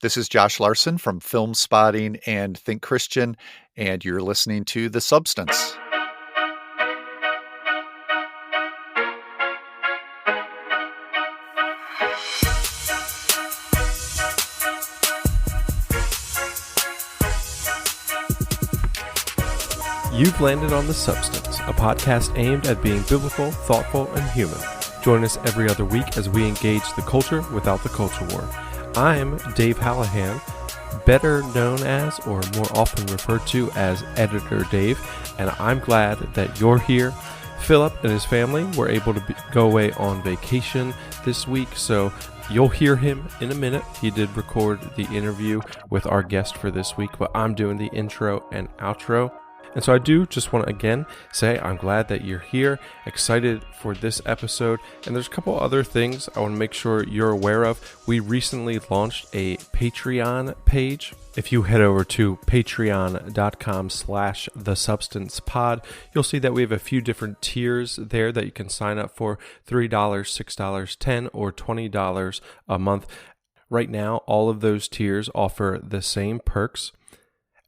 This is Josh Larsen from Filmspotting and Think Christian, and you're listening to The Substance. You've landed on The Substance, a podcast aimed at being biblical, thoughtful, and human. Join us every other week as we engage the culture without the culture war. I'm Dave Hallahan, better known as, or more often referred to as, Editor Dave, and I'm glad that you're here. Philip and his family were able to go away on vacation this week, so you'll hear him in a minute. He did record the interview with our guest for this week, but I'm doing the intro and outro. And so I do just want to again say I'm glad that you're here, excited for this episode, and there's a couple other things I want to make sure you're aware of. We recently launched a Patreon page. If you head over to patreon.com/thesubstancepod, you'll see that we have a few different tiers there that you can sign up for: $3, $6, $10, or $20 a month. Right now, all of those tiers offer the same perks,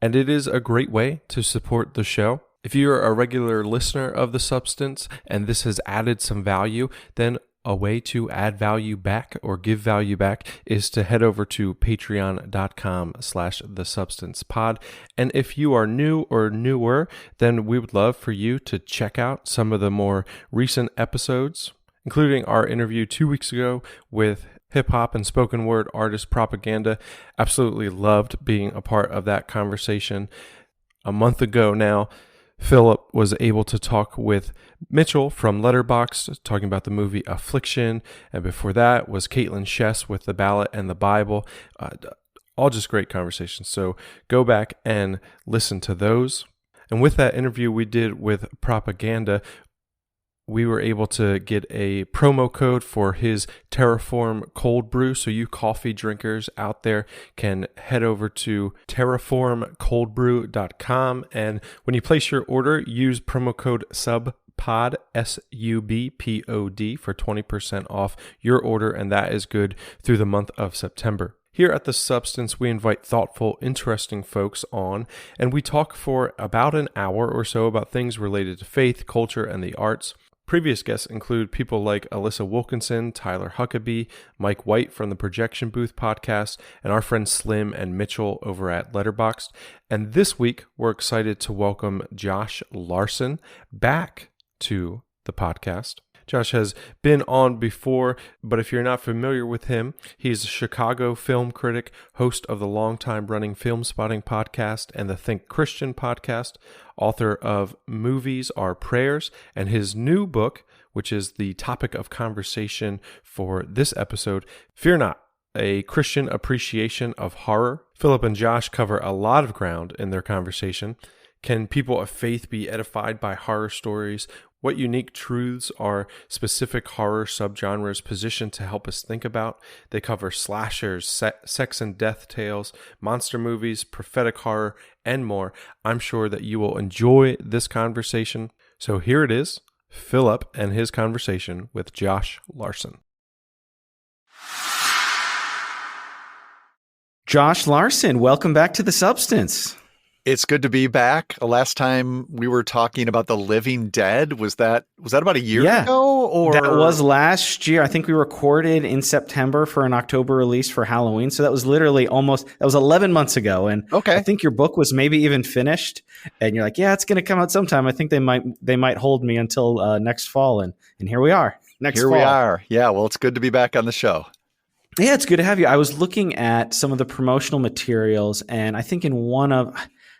and it is a great way to support the show. If you're a regular listener of The Substance and this has added some value, then a way to add value back or give value back is to head over to patreon.com/thesubstancepod. And if you are new or newer, then we would love for you to check out some of the more recent episodes, including our interview 2 weeks ago with hip-hop and spoken word artist Propaganda. Absolutely loved being a part of that conversation. A month ago now, Philip was able to talk with Mitchell from Letterboxd, talking about the movie Affliction, and before that was Caitlin Shess with The Ballot and the Bible. All just great conversations, so go back and listen to those. And with that interview we did with Propaganda, we were able to get a promo code for his Terraform cold brew. So you coffee drinkers out there can head over to terraformcoldbrew.com. And when you place your order, use promo code SUBPOD, SUBPOD, for 20% off your order. And that is good through the month of September. Here at The Substance, we invite thoughtful, interesting folks on, and we talk for about an hour or so about things related to faith, culture, and the arts. Previous guests include people like Alyssa Wilkinson, Tyler Huckabee, Mike White from the Projection Booth podcast, and our friends Slim and Mitchell over at Letterboxd. And this week, we're excited to welcome Josh Larsen back to the podcast. Josh has been on before, but if you're not familiar with him, he's a Chicago film critic, host of the longtime running Filmspotting podcast and the Think Christian podcast, author of Movies Are Prayers, and his new book, which is the topic of conversation for this episode, Fear Not, A Christian Appreciation of Horror. Philip and Josh cover a lot of ground in their conversation. Can people of faith be edified by horror stories? What unique truths are specific horror subgenres positioned to help us think about? They cover slashers, sex and death tales, monster movies, prophetic horror, and more. I'm sure that you will enjoy this conversation. So here it is, Philip and his conversation with Josh Larsen. Josh Larsen, welcome back to The Substance. It's good to be back. Last time we were talking about The Living Dead. Was that about a year ago? Or that was last year. I think we recorded in September for an October release for Halloween. So that was literally that was 11 months ago. And okay. I think your book was maybe even finished. And you're like, yeah, it's going to come out sometime. I think they might hold me until next fall. And here we are. Here we are. Yeah, well, it's good to be back on the show. Yeah, it's good to have you. I was looking at some of the promotional materials, and I think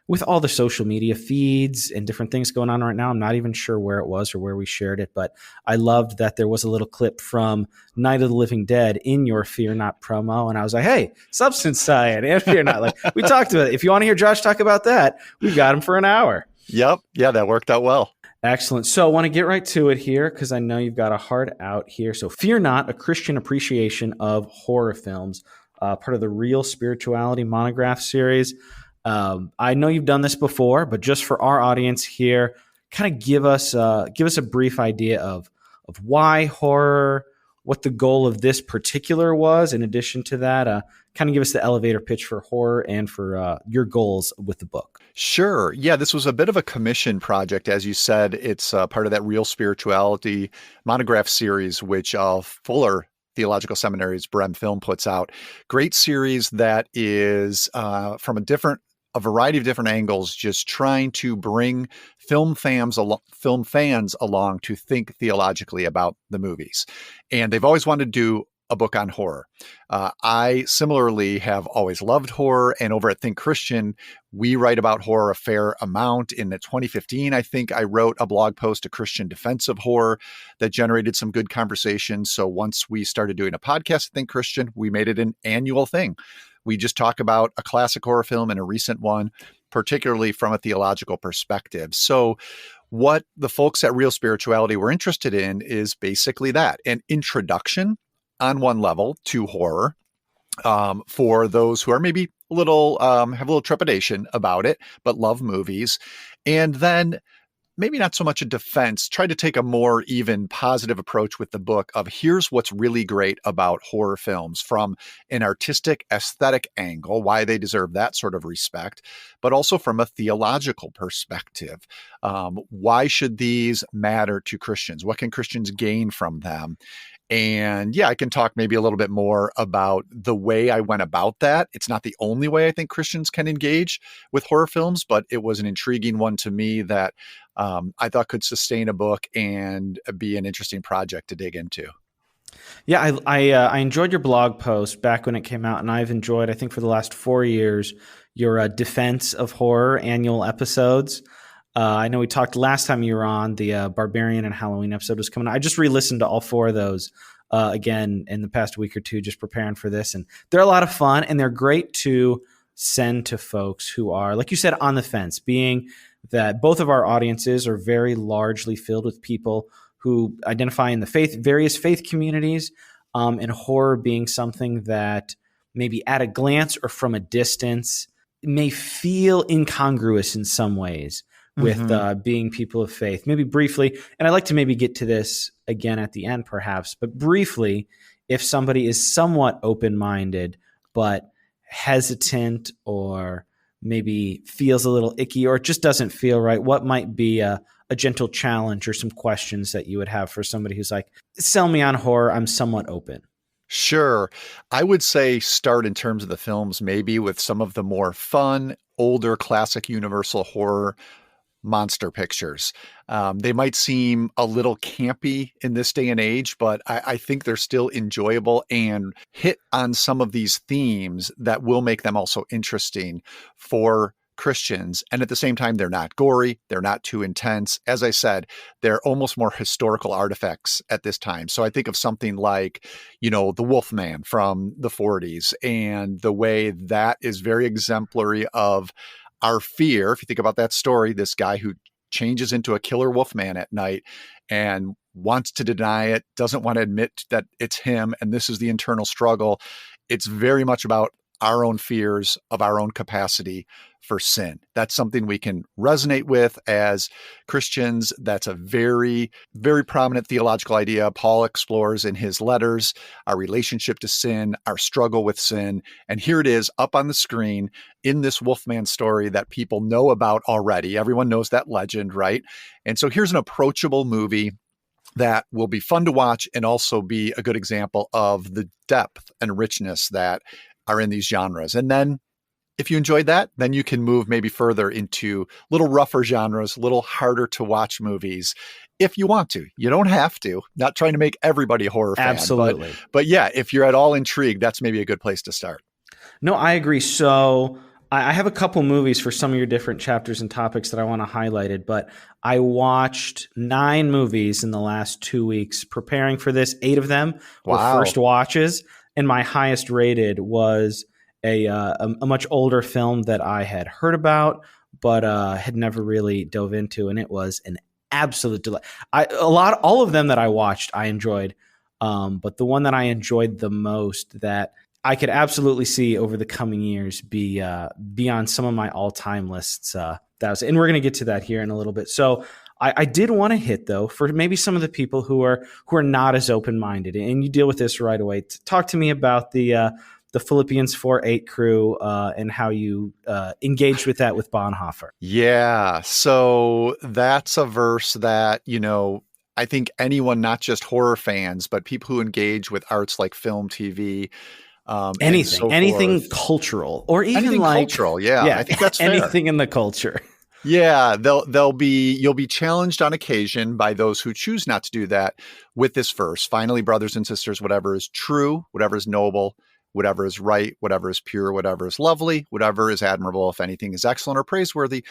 with all the social media feeds and different things going on right now, I'm not even sure where it was or where we shared it, but I loved that there was a little clip from Night of the Living Dead in your Fear Not promo. And I was like, hey, Substance tie-in and Fear Not. Like, we talked about it. If you want to hear Josh talk about that, we've got him for an hour. Yep. Yeah, that worked out well. Excellent. So I want to get right to it here because I know you've got a heart out here. So Fear Not, A Christian Appreciation of Horror Films, part of the Real Spirituality Monograph series. I know you've done this before, but just for our audience here, kind of give us a brief idea of why horror, what the goal of this particular was. In addition to that, kind of give us the elevator pitch for horror and for your goals with the book. Sure. Yeah, this was a bit of a commission project. As you said, it's part of that Real Spirituality monograph series, which Fuller Theological Seminary's Brem Film puts out. Great series that is from a variety of different angles, just trying to bring film fans along to think theologically about the movies. And they've always wanted to do a book on horror. I similarly have always loved horror, and over at Think Christian, we write about horror a fair amount. In 2015, I think I wrote a blog post, A Christian Defense of Horror, that generated some good conversation. So once we started doing a podcast at Think Christian, we made it an annual thing. We just talk about a classic horror film and a recent one, particularly from a theological perspective. So what the folks at Real Spirituality were interested in is basically that, an introduction on one level to horror for those who are maybe a little have a little trepidation about it, but love movies. And then maybe not so much a defense, try to take a more even positive approach with the book of here's what's really great about horror films from an artistic aesthetic angle, why they deserve that sort of respect, but also from a theological perspective. Why should these matter to Christians? What can Christians gain from them? And yeah, I can talk maybe a little bit more about the way I went about that. It's not the only way I think Christians can engage with horror films, but it was an intriguing one to me that I thought could sustain a book and be an interesting project to dig into. Yeah, I enjoyed your blog post back when it came out, and I've enjoyed, I think for the last 4 years, your Defense of Horror annual episodes. I know we talked last time you were on, the Barbarian and Halloween episode was coming out. I just re-listened to all 4 of those again in the past week or two, just preparing for this. And they're a lot of fun, and they're great to send to folks who are, like you said, on the fence, being that both of our audiences are very largely filled with people who identify in the various faith communities, and horror being something that maybe at a glance or from a distance may feel incongruous in some ways with being people of faith. Maybe briefly, and I'd like to maybe get to this again at the end perhaps, but briefly, if somebody is somewhat open-minded but hesitant or maybe feels a little icky or it just doesn't feel right, what might be a gentle challenge or some questions that you would have for somebody who's like, sell me on horror, I'm somewhat open? Sure. I would say start in terms of the films, maybe with some of the more fun, older, classic universal horror monster pictures. They might seem a little campy in this day and age, but I think they're still enjoyable and hit on some of these themes that will make them also interesting for Christians. And at the same time, they're not gory. They're not too intense. As I said, they're almost more historical artifacts at this time. So I think of something like, the Wolfman from the 40s and the way that is very exemplary of our fear. If you think about that story, this guy who changes into a killer wolfman at night and wants to deny it, doesn't want to admit that it's him. And this is the internal struggle. It's very much about our own fears of our own capacity for sin. That's something we can resonate with as Christians. That's a very, very prominent theological idea Paul explores in his letters, our relationship to sin, our struggle with sin. And here it is up on the screen in this Wolfman story that people know about already. Everyone knows that legend, right? And so here's an approachable movie that will be fun to watch and also be a good example of the depth and richness that are in these genres. And then if you enjoyed that, then you can move maybe further into little rougher genres, little harder to watch movies if you want to. You don't have to. Not trying to make everybody a horror fan. Absolutely. But yeah, if you're at all intrigued, that's maybe a good place to start. No, I agree. So I have a couple movies for some of your different chapters and topics that I want to highlight, but I watched 9 movies in the last 2 weeks preparing for this. 8 of them were first watches. And my highest rated was a much older film that I had heard about, but had never really dove into, and it was an absolute delight. All of them that I watched, I enjoyed, but the one that I enjoyed the most, that I could absolutely see over the coming years be on some of my all-time lists. And we're going to get to that here in a little bit. So I did want to hit, though, for maybe some of the people who are not as open-minded, and you deal with this right away. Talk to me about the Philippians 4:8 crew and how you engaged with that with Bonhoeffer. Yeah. So that's a verse that, I think anyone, not just horror fans, but people who engage with arts like film, TV, and so anything forth. cultural, or even Anything like cultural. Yeah, I think that's fair. Anything in the culture. Yeah, you'll be challenged on occasion by those who choose not to do that with this verse. Finally, brothers and sisters, whatever is true, whatever is noble, whatever is right, whatever is pure, whatever is lovely, whatever is admirable, if anything is excellent or praiseworthy,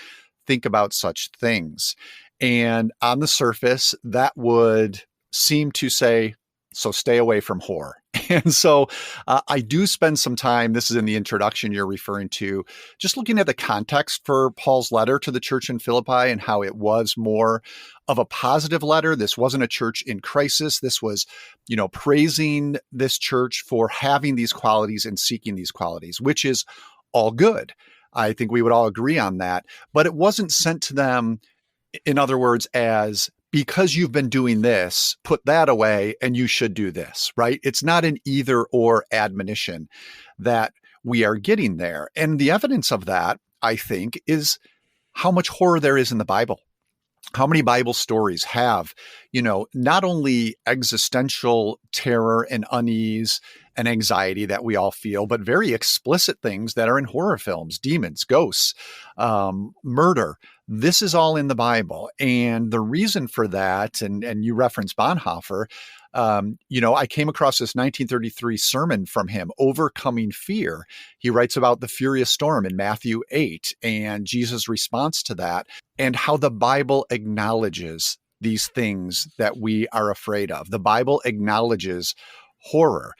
think about such things. And on the surface, that would seem to say, so stay away from horror. And so I do spend some time, this is in the introduction you're referring to, just looking at the context for Paul's letter to the church in Philippi and how it was more of a positive letter. This wasn't a church in crisis. This was, praising this church for having these qualities and seeking these qualities, which is all good. I think we would all agree on that. But it wasn't sent to them, in other words, as because you've been doing this, put that away and you should do this, right? It's not an either or admonition that we are getting there. And the evidence of that, I think, is how much horror there is in the Bible. How many Bible stories have, not only existential terror and unease and anxiety that we all feel, but very explicit things that are in horror films, demons, ghosts, murder. This is all in the Bible. And the reason for that, and you referenced Bonhoeffer, I came across this 1933 sermon from him, Overcoming Fear. He writes about the furious storm in Matthew 8 and Jesus' response to that, and how the Bible acknowledges these things that we are afraid of. The Bible acknowledges horror.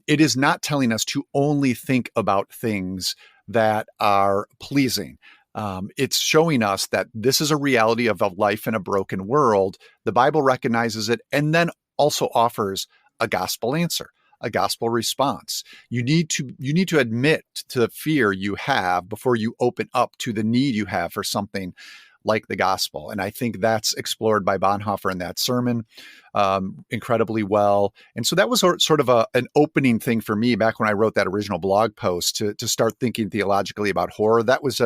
It is not telling us to only think about things that are pleasing. It's showing us that this is a reality of a life in a broken world. The Bible recognizes it and then also offers a gospel answer, a gospel response. You need to admit to the fear you have before you open up to the need you have for something like the gospel. And I think that's explored by Bonhoeffer in that sermon incredibly well. And so that was sort of an opening thing for me back when I wrote that original blog post to start thinking theologically about horror. That was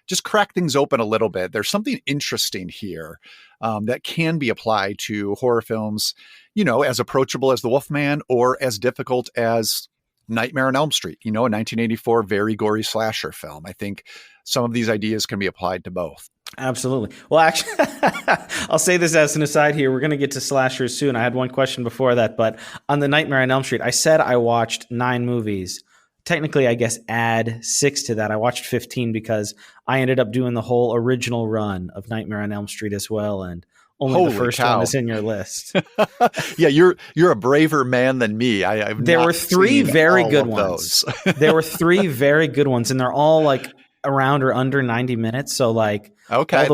just crack things open a little bit. There's something interesting here that can be applied to horror films, as approachable as The Wolfman or as difficult as Nightmare on Elm Street, a 1984 very gory slasher film. I think some of these ideas can be applied to both. Absolutely. Well, actually, I'll say this as an aside here. We're going to get to slashers soon. I had one question before that, but on the Nightmare on Elm Street, I said I watched 9 movies. Technically, I guess add 6 to that. I watched 15 because I ended up doing the whole original run of Nightmare on Elm Street as well, and only the first one is in your list. Yeah, you're a braver man than me. There were 3 very good ones. There were 3 very good ones, and they're all like around or under 90 minutes. So like, okay,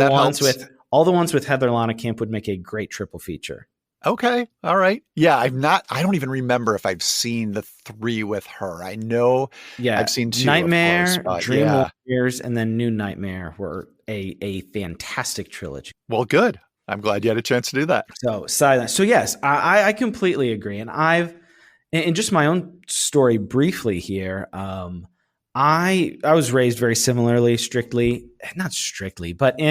all the ones with Heather Lonekamp would make a great triple feature. Okay. All right. Yeah. I don't even remember if I've seen the 3 with her. I know I've seen 2. Nightmare, course, Dream Warriors, and then New Nightmare were a fantastic trilogy. Well, good. I'm glad you had a chance to do that. So silent. So yes, I completely agree. And in just my own story briefly here, I was raised very similarly, not strictly, but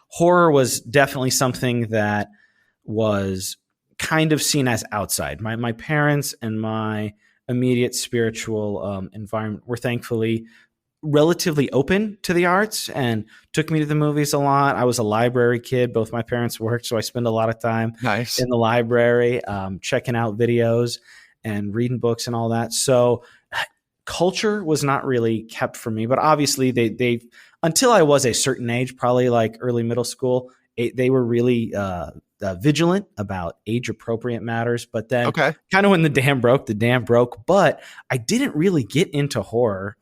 horror was definitely something that was kind of seen as outside. My parents and my immediate spiritual environment were thankfully relatively open to the arts and took me to the movies a lot. I was a library kid. Both my parents worked, so I spent a lot of time in the library, checking out videos and reading books and all that. So culture was not really kept from me, but obviously they until I was a certain age, probably like early middle school, they were really vigilant about age appropriate matters. But then kind of when the dam broke. But I didn't really get into horror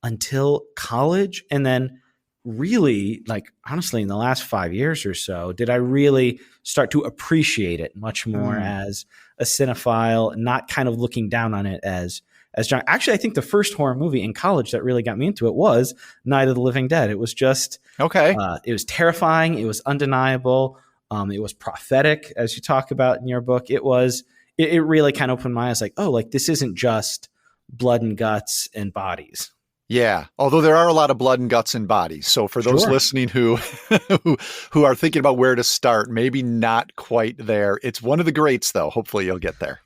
until college. And then really, like, honestly, in the last 5 years or so, did I really start to appreciate it much more as a cinephile, not kind of looking down on it as John. Actually, I think the first horror movie in college that really got me into it was Night of the Living Dead. It was just it was terrifying. It was undeniable. It was prophetic, as you talk about in your book. It really kind of opened my eyes, like, oh, like this isn't just blood and guts and bodies. Yeah, although there are a lot of blood and guts and bodies. So for those Sure. listening who who are thinking about where to start, maybe not quite there. It's one of the greats, though. Hopefully you'll get there.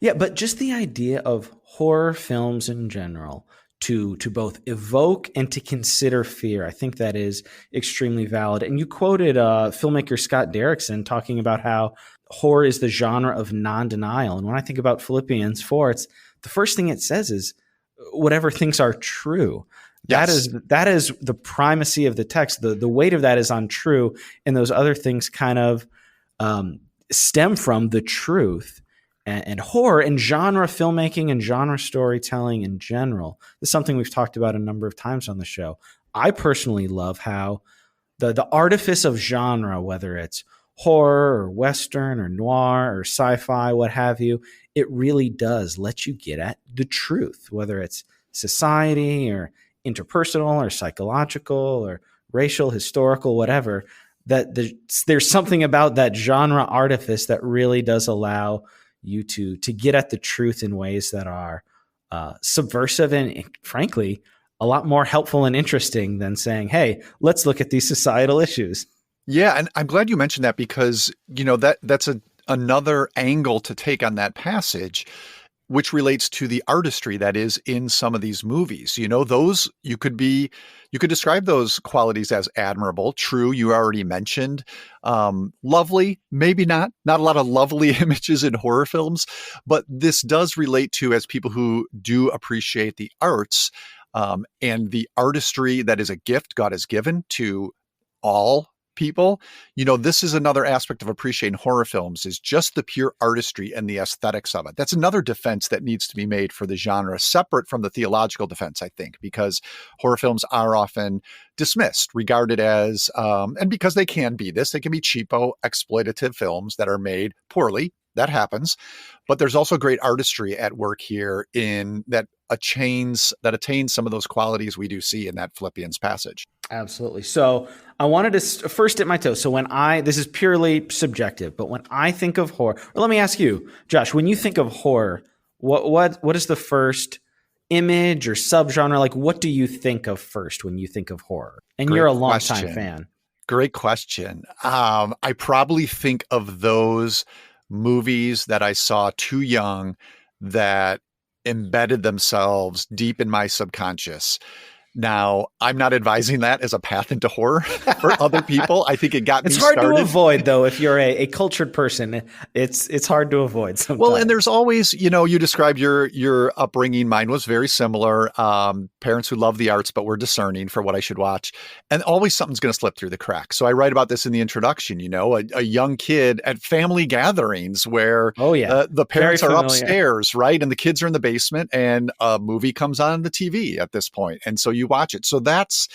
Yeah, but just the idea of horror films in general to both evoke and to consider fear, I think that is extremely valid. And you quoted filmmaker Scott Derrickson talking about how horror is the genre of non-denial. And when I think about Philippians 4, it's the first thing it says is whatever things are true. Yes. That is the primacy of the text. The weight of that is on true, and those other things kind of stem from the truth. And horror and genre filmmaking and genre storytelling in general is something we've talked about a number of times on the show. I personally love how the artifice of genre, whether it's horror or Western or noir or sci-fi, what have you, it really does let you get at the truth, whether it's society or interpersonal or psychological or racial, historical, whatever. That there's something about that genre artifice that really does allow you to get at the truth in ways that are subversive and, frankly, a lot more helpful and interesting than saying, hey, let's look at these societal issues. Yeah, and I'm glad you mentioned that because, that's another angle to take on that passage, which relates to the artistry that is in some of these movies. Those you could describe those qualities as admirable, true, you already mentioned, lovely, maybe not a lot of lovely images in horror films, but this does relate to, as people who do appreciate the arts, and the artistry that is a gift God has given to all people. This is another aspect of appreciating horror films, is just the pure artistry and the aesthetics of it. That's another defense that needs to be made for the genre, separate from the theological defense, I think, because horror films are often dismissed, regarded as, and because they can be they can be cheapo, exploitative films that are made poorly. That happens. But there's also great artistry at work here in that attains some of those qualities we do see in that Philippians passage. Absolutely. So I wanted to first dip my toe. So this is purely subjective, but when I think of horror, or let me ask you, Josh, when you think of horror, what is the first image or subgenre? Like, what do you think of first when you think of horror? And you're a longtime fan. Great question. I probably think of those movies that I saw too young that embedded themselves deep in my subconscious. Now, I'm not advising that as a path into horror for other people. I think it got me started. It's hard to avoid, though, if you're a cultured person. It's hard to avoid sometimes. Well, and there's always, you described your upbringing. Mine was very similar. Parents who love the arts but were discerning for what I should watch. And always something's going to slip through the cracks. So I write about this in the introduction, a young kid at family gatherings where the parents are upstairs, right? And the kids are in the basement, and a movie comes on the TV at this point. And so you watch it. So that's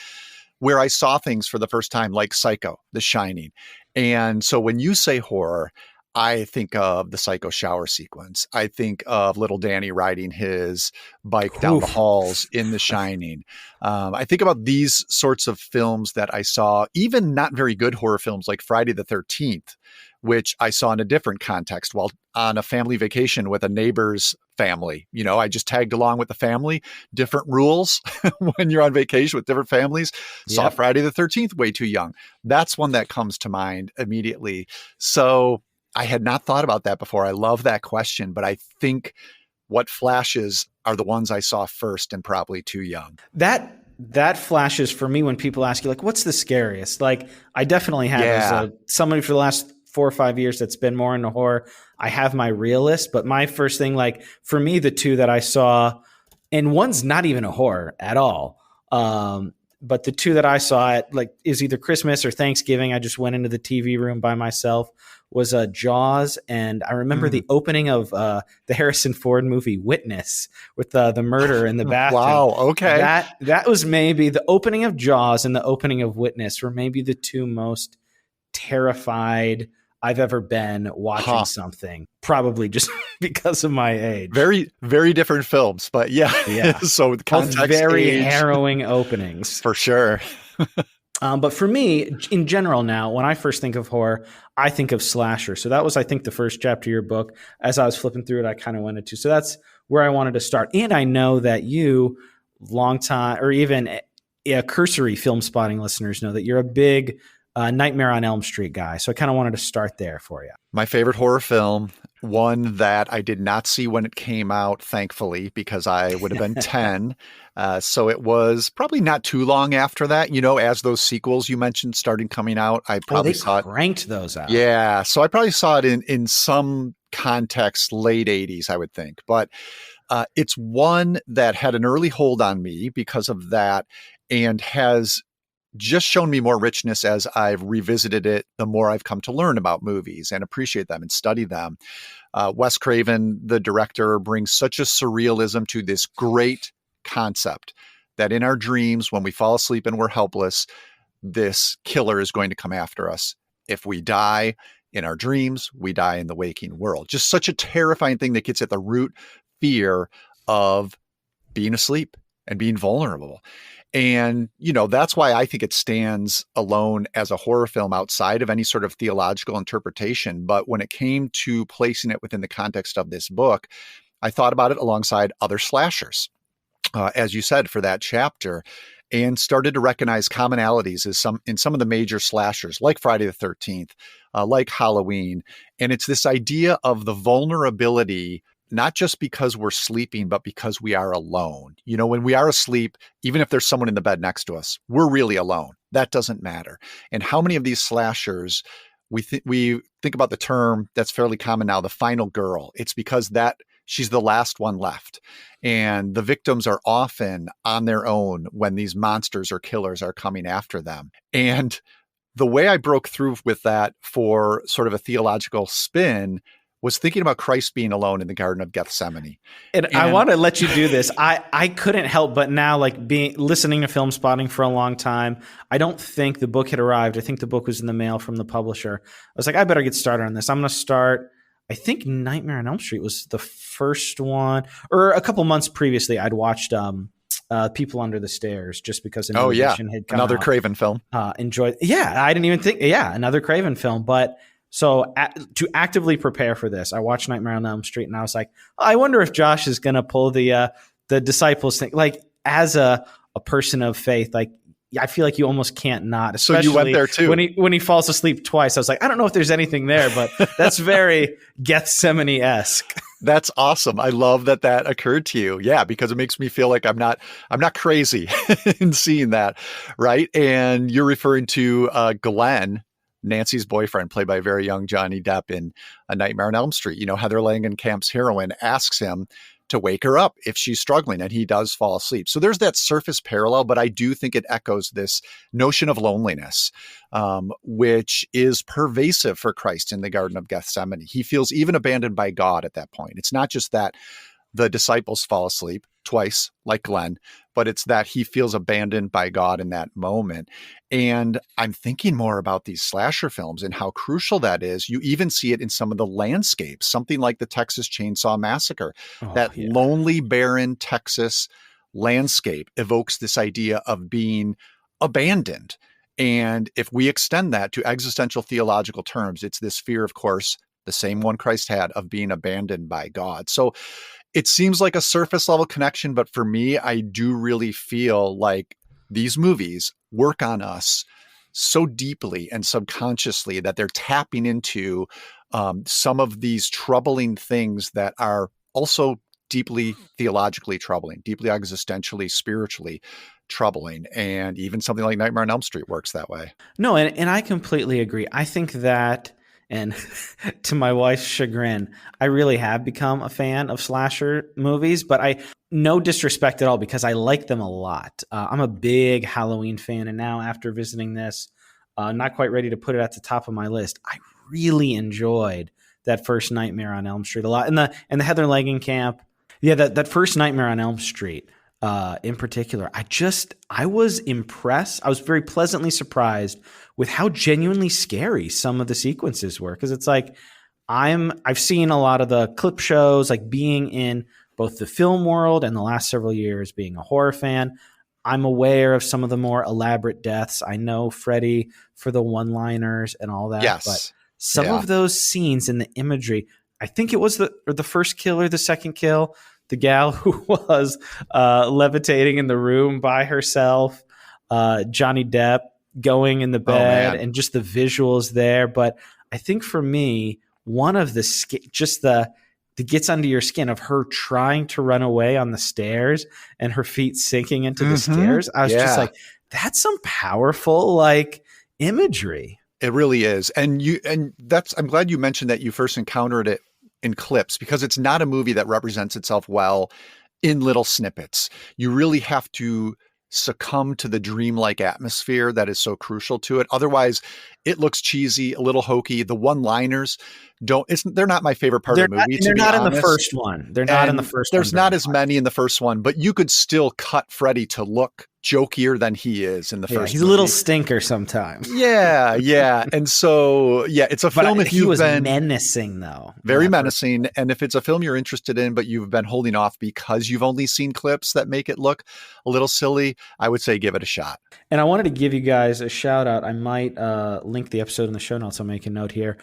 where I saw things for the first time, like Psycho, The Shining. And so when you say horror, I think of the Psycho shower sequence. I think of little Danny riding his bike down the halls in The Shining. I think about these sorts of films that I saw, even not very good horror films like Friday the 13th, which I saw in a different context while on a family vacation with a neighbor's family. I just tagged along with the family, different rules when you're on vacation with different families. Saw Friday the 13th way too young. That's one that comes to mind immediately. So I had not thought about that before. I love that question, but I think what flashes are the ones I saw first and probably too young. That flashes for me when people ask you, like, what's the scariest? Like, I definitely have as somebody for the last 4 or 5 years that's been more into horror. I have my realist, but my first thing, like, for me, the two that I saw, and one's not even a horror at all. But the two that I saw is either Christmas or Thanksgiving. I just went into the TV room by myself, was Jaws. And I remember the opening of the Harrison Ford movie Witness with the murder in the bathroom. Wow. Okay. That was maybe the opening of Jaws and the opening of Witness were maybe the two most terrified I've ever been watching something, probably just because of my age. Very, very different films, but yeah. So the context, both very age, harrowing openings. for sure. But for me, in general now, when I first think of horror, I think of slasher. So that was, I think, the first chapter of your book. As I was flipping through it, I kind of went into. So that's where I wanted to start. And I know that you, long time, or even cursory film spotting listeners know that you're a big Nightmare on Elm Street guy. So I kind of wanted to start there for you. My favorite horror film, one that I did not see when it came out, thankfully, because I would have been 10. So it was probably not too long after that, as those sequels you mentioned started coming out. I probably saw it. Cranked those out. Yeah. So I probably saw it in some context, late 80s, I would think. But it's one that had an early hold on me because of that, and has just shown me more richness as I've revisited it, the more I've come to learn about movies and appreciate them and study them. Wes Craven, the director, brings such a surrealism to this great concept that in our dreams, when we fall asleep and we're helpless, this killer is going to come after us. If we die in our dreams, we die in the waking world. Just such a terrifying thing that gets at the root fear of being asleep and being vulnerable. And, that's why I think it stands alone as a horror film outside of any sort of theological interpretation. But when it came to placing it within the context of this book, I thought about it alongside other slashers, as you said, for that chapter, and started to recognize commonalities in some of the major slashers, like Friday the 13th, like Halloween. And it's this idea of the vulnerability, not just because we're sleeping, but because we are alone. When we are asleep, even if there's someone in the bed next to us, we're really alone. That doesn't matter. And how many of these slashers, we think about the term that's fairly common now, the final girl. It's because she's the last one left. And the victims are often on their own when these monsters or killers are coming after them. And the way I broke through with that for sort of a theological spin was thinking about Christ being alone in the Garden of Gethsemane. And I want to let you do this. I couldn't help but now, listening to Film Spotting for a long time. I don't think the book had arrived. I think the book was in the mail from the publisher. I was like, I better get started on this. I'm going to start. I think Nightmare on Elm Street was the first one, or a couple months previously, I'd watched People Under the Stairs just because a new edition had come another out. Craven film. Enjoyed. Yeah, I didn't even think. Yeah, another Craven film, but. So to actively prepare for this, I watched Nightmare on Elm Street, and I was like, I wonder if Josh is going to pull the disciples thing. Like, as a person of faith, I feel like you almost can't not. Especially so you went there too. When he falls asleep twice, I was like, I don't know if there's anything there, but that's very Gethsemane-esque. That's awesome. I love that occurred to you. Yeah, because it makes me feel like I'm not crazy in seeing that, right? And you're referring to Glenn, Nancy's boyfriend, played by very young Johnny Depp in A Nightmare on Elm Street. Heather Langenkamp's heroine asks him to wake her up if she's struggling, and he does fall asleep. So there's that surface parallel, but I do think it echoes this notion of loneliness, which is pervasive for Christ in the Garden of Gethsemane. He feels even abandoned by God at that point. It's not just that the disciples fall asleep twice, like Glenn, but it's that he feels abandoned by God in that moment. And I'm thinking more about these slasher films and how crucial that is. You even see it in some of the landscapes, something like the Texas Chainsaw Massacre. Lonely, barren Texas landscape evokes this idea of being abandoned. And if we extend that to existential theological terms, it's this fear, of course, the same one Christ had, of being abandoned by God. So it seems like a surface level connection, but for me, I do really feel like these movies work on us so deeply and subconsciously that they're tapping into some of these troubling things that are also deeply theologically troubling, deeply existentially, spiritually troubling. And even something like Nightmare on Elm Street works that way. No, and I completely agree. I think that, and to my wife's chagrin, I really have become a fan of slasher movies, but no disrespect at all, because I like them a lot. I'm a big Halloween fan, and now after visiting this, not quite ready to put it at the top of my list. I really enjoyed that first Nightmare on Elm Street a lot, and the Heather Langenkamp. Yeah, that first Nightmare on Elm Street in particular, I was impressed. I was very pleasantly surprised with how genuinely scary some of the sequences were. Because it's like, I've seen a lot of the clip shows, like being in both the film world and the last several years being a horror fan. I'm aware of some of the more elaborate deaths. I know Freddy for the one-liners and all that. Yes. But some Yeah. of those scenes in the imagery, I think it was the first kill or the second kill, the gal who was levitating in the room by herself, Johnny Depp going in the bed, man. and just the visuals there. But I think for me, one of the gets under your skin of her trying to run away on the stairs and her feet sinking into the stairs. I was just like, that's some powerful like imagery. It really is. And I'm glad you mentioned that you first encountered it in clips, because it's not a movie that represents itself well in little snippets. You really have to succumb to the dreamlike atmosphere that is so crucial to it. Otherwise, it looks cheesy, a little hokey. The one-liners they're not my favorite part of the movie. They're not in the first one. They're not in the first one. There's not as many in the first one, but you could still cut Freddy to look jokier than he is in the first. He's movie. A little stinker sometimes. Yeah. And so, it's a film if you've been menacing though. Very menacing. And if it's a film you're interested in, but you've been holding off because you've only seen clips that make it look a little silly, I would say give it a shot. And I wanted to give you guys a shout out. I might link the episode in the show notes. I'll make a note here.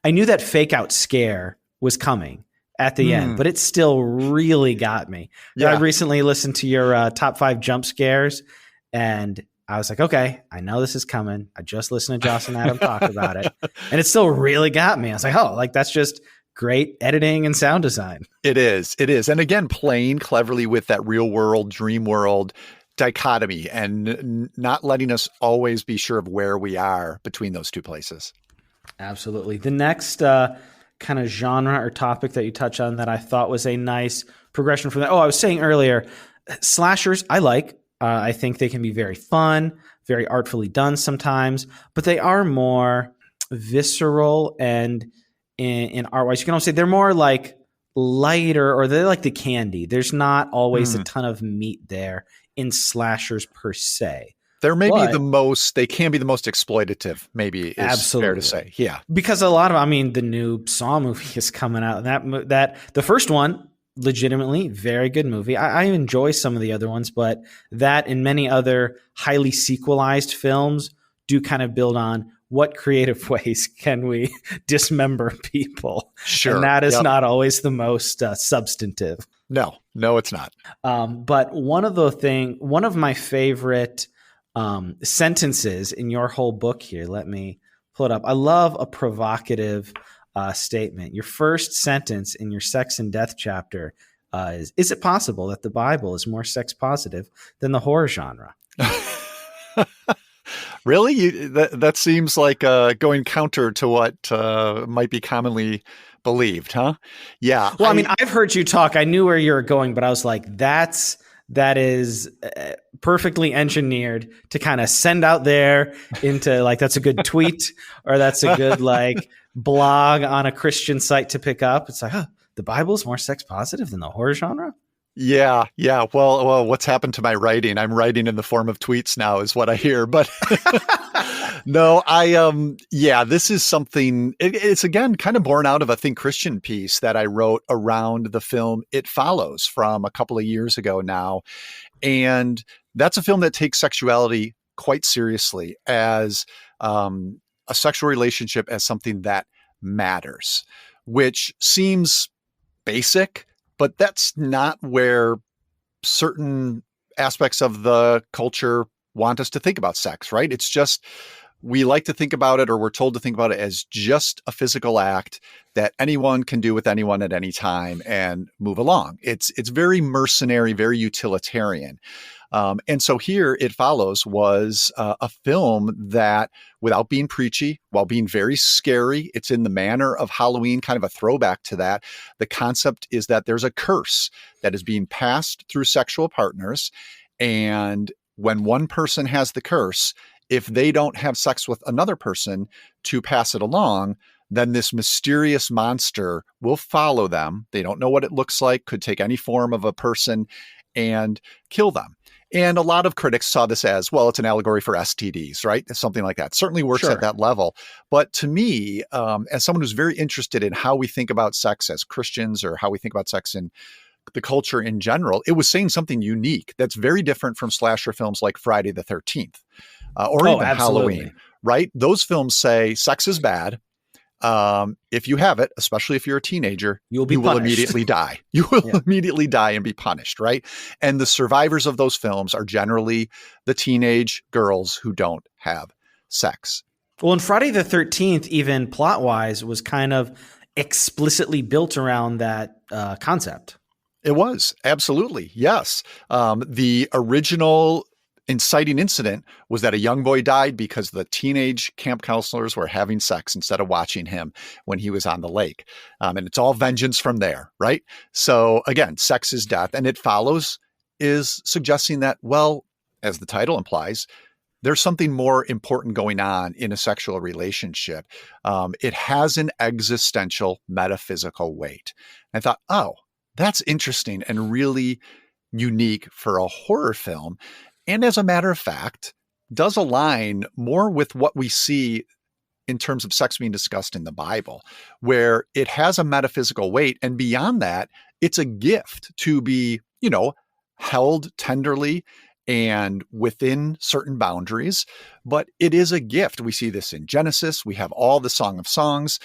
I knew that fake out scare was coming at the end, but it still really got me. Yeah. I recently listened to your top 5 jump scares, and I was like, okay, I know this is coming. I just listened to Josh and Adam talk about it, and it still really got me. I was like, oh, like that's just great editing and sound design. It is. And again, playing cleverly with that real world, dream world dichotomy and not letting us always be sure of where we are between those two places. Absolutely. The next kind of genre or topic that you touch on that I thought was a nice progression from that. Oh, I was saying earlier, slashers I like. I think they can be very fun, very artfully done sometimes, but they are more visceral and in art-wise. You can almost say they're more like lighter, or they're like the candy. There's not always a ton of meat there in slashers per se. They're maybe they can be the most exploitative, maybe is absolutely fair to say. Yeah. Because a lot of, the new Saw movie is coming out. And that the first one, legitimately very good movie. I enjoy some of the other ones, but that and many other highly sequelized films do kind of build on what creative ways can we dismember people. Sure. And that is not always the most substantive. No, it's not. But one of my favorite sentences in your whole book here, let me pull it up. I love a provocative statement. Your first sentence in your sex and death chapter is it possible that the Bible is more sex positive than the horror genre? Really? That seems like going counter to what might be commonly believed, huh? Yeah. Well, I've heard you talk. I knew where you were going, but I was like, that is perfectly engineered to kind of send out there into like, that's a good tweet, or that's a good like blog on a Christian site to pick up. It's like, the Bible's more sex positive than the horror genre? Yeah. Well, what's happened to my writing? I'm writing in the form of tweets now is what I hear, but no, this is something, it's again, kind of born out of a Think Christian piece that I wrote around the film It Follows from a couple of years ago now. And that's a film that takes sexuality quite seriously as a sexual relationship as something that matters, which seems basic, but that's not where certain aspects of the culture want us to think about sex, right? It's just, we like to think about it, or we're told to think about it as just a physical act that anyone can do with anyone at any time and move along. It's very mercenary, very utilitarian. And so here It Follows was a film that, without being preachy, while being very scary, it's in the manner of Halloween, kind of a throwback to that. The concept is that there's a curse that is being passed through sexual partners. And when one person has the curse, if they don't have sex with another person to pass it along, then this mysterious monster will follow them. They don't know what it looks like, could take any form of a person, and kill them. And a lot of critics saw this as, well, it's an allegory for STDs, right? Something like that. Certainly works at that level. But to me, as someone who's very interested in how we think about sex as Christians, or how we think about sex in the culture in general, it was saying something unique that's very different from slasher films like Friday the 13th. or Oh, even absolutely. Halloween, right? Those films say sex is bad. If you have it, especially if you're a teenager, You'll be you will punished. immediately die. You will Yeah. immediately die and be punished, right? And the survivors of those films are generally the teenage girls who don't have sex. Well, and Friday the 13th, even plot wise, was kind of explicitly built around that concept. It was absolutely, yes. The original inciting incident was that a young boy died because the teenage camp counselors were having sex instead of watching him when he was on the lake. And it's all vengeance from there, right? So again, sex is death. And it follows is suggesting that, well, as the title implies, there's something more important going on in a sexual relationship. It has an existential metaphysical weight. And I thought, oh, that's interesting and really unique for a horror film. And as a matter of fact, does align more with what we see in terms of sex being discussed in the Bible, where it has a metaphysical weight. And beyond that, it's a gift to be, held tenderly and within certain boundaries, but it is a gift. We see this in Genesis. We have all the Song of Songs.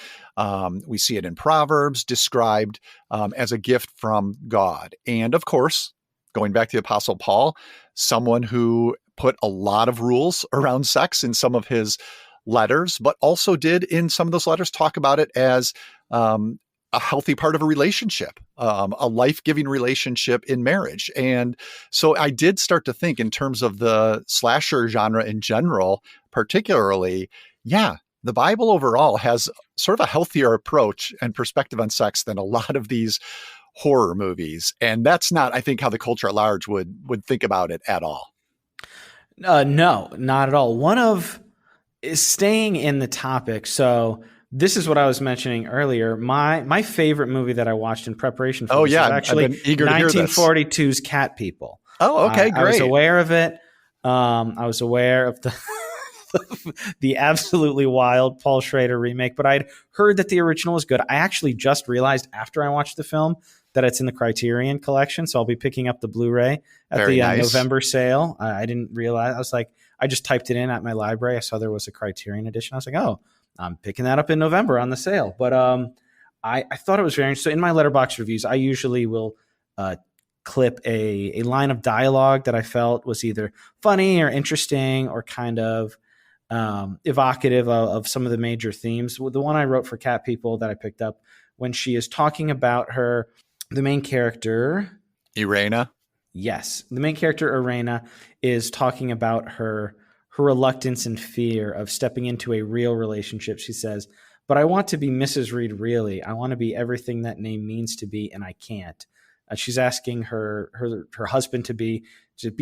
We see it in Proverbs described as a gift from God. And of course, going back to the Apostle Paul, someone who put a lot of rules around sex in some of his letters, but also did in some of those letters talk about it as a healthy part of a relationship, a life-giving relationship in marriage. And so I did start to think in terms of the slasher genre in general, particularly, yeah, the Bible overall has sort of a healthier approach and perspective on sex than a lot of these horror movies. And that's not, I think, how the culture at large would think about it at all. No, not at all. One of is staying in the topic. So this is what I was mentioning earlier. My favorite movie that I watched in preparation for this is actually I've been eager to hear this. 1942's Cat People. Oh, okay, great. I was aware of it. I was aware of the absolutely wild Paul Schrader remake, but I'd heard that the original was good. I actually just realized after I watched the film that it's in the Criterion collection, so I'll be picking up the Blu-ray at the November sale. I didn't realize. I was like, I just typed it in at my library. I saw there was a Criterion edition. I was like, oh, I'm picking that up in November on the sale. But I thought it was very interesting. So in my Letterboxd reviews, I usually will clip a line of dialogue that I felt was either funny or interesting or kind of evocative of some of the major themes. The one I wrote for Cat People that I picked up when she is talking about the main character. Irena? Yes. The main character, Irena, is talking about her reluctance and fear of stepping into a real relationship. She says, but I want to be Mrs. Reed really. I want to be everything that name means to be, and I can't. She's asking her husband to be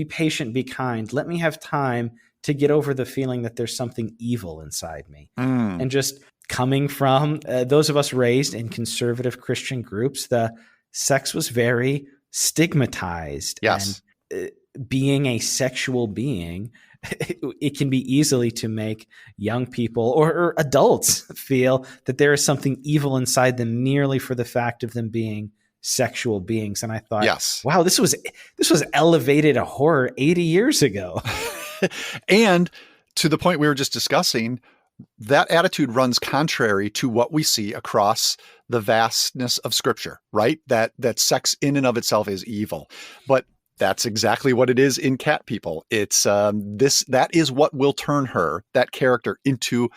patient, be kind. Let me have time to get over the feeling that there's something evil inside me. And just coming from those of us raised in conservative Christian groups, the sex was very stigmatized. Yes. And being a sexual being, it can be easily to make young people or adults feel that there is something evil inside them merely for the fact of them being sexual beings. And I thought, yes, wow, this was elevated a horror 80 years ago. And to the point we were just discussing, that attitude runs contrary to what we see across the vastness of Scripture, right? That sex in and of itself is evil. But that's exactly what it is in Cat People. It's that is what will turn her, that character, into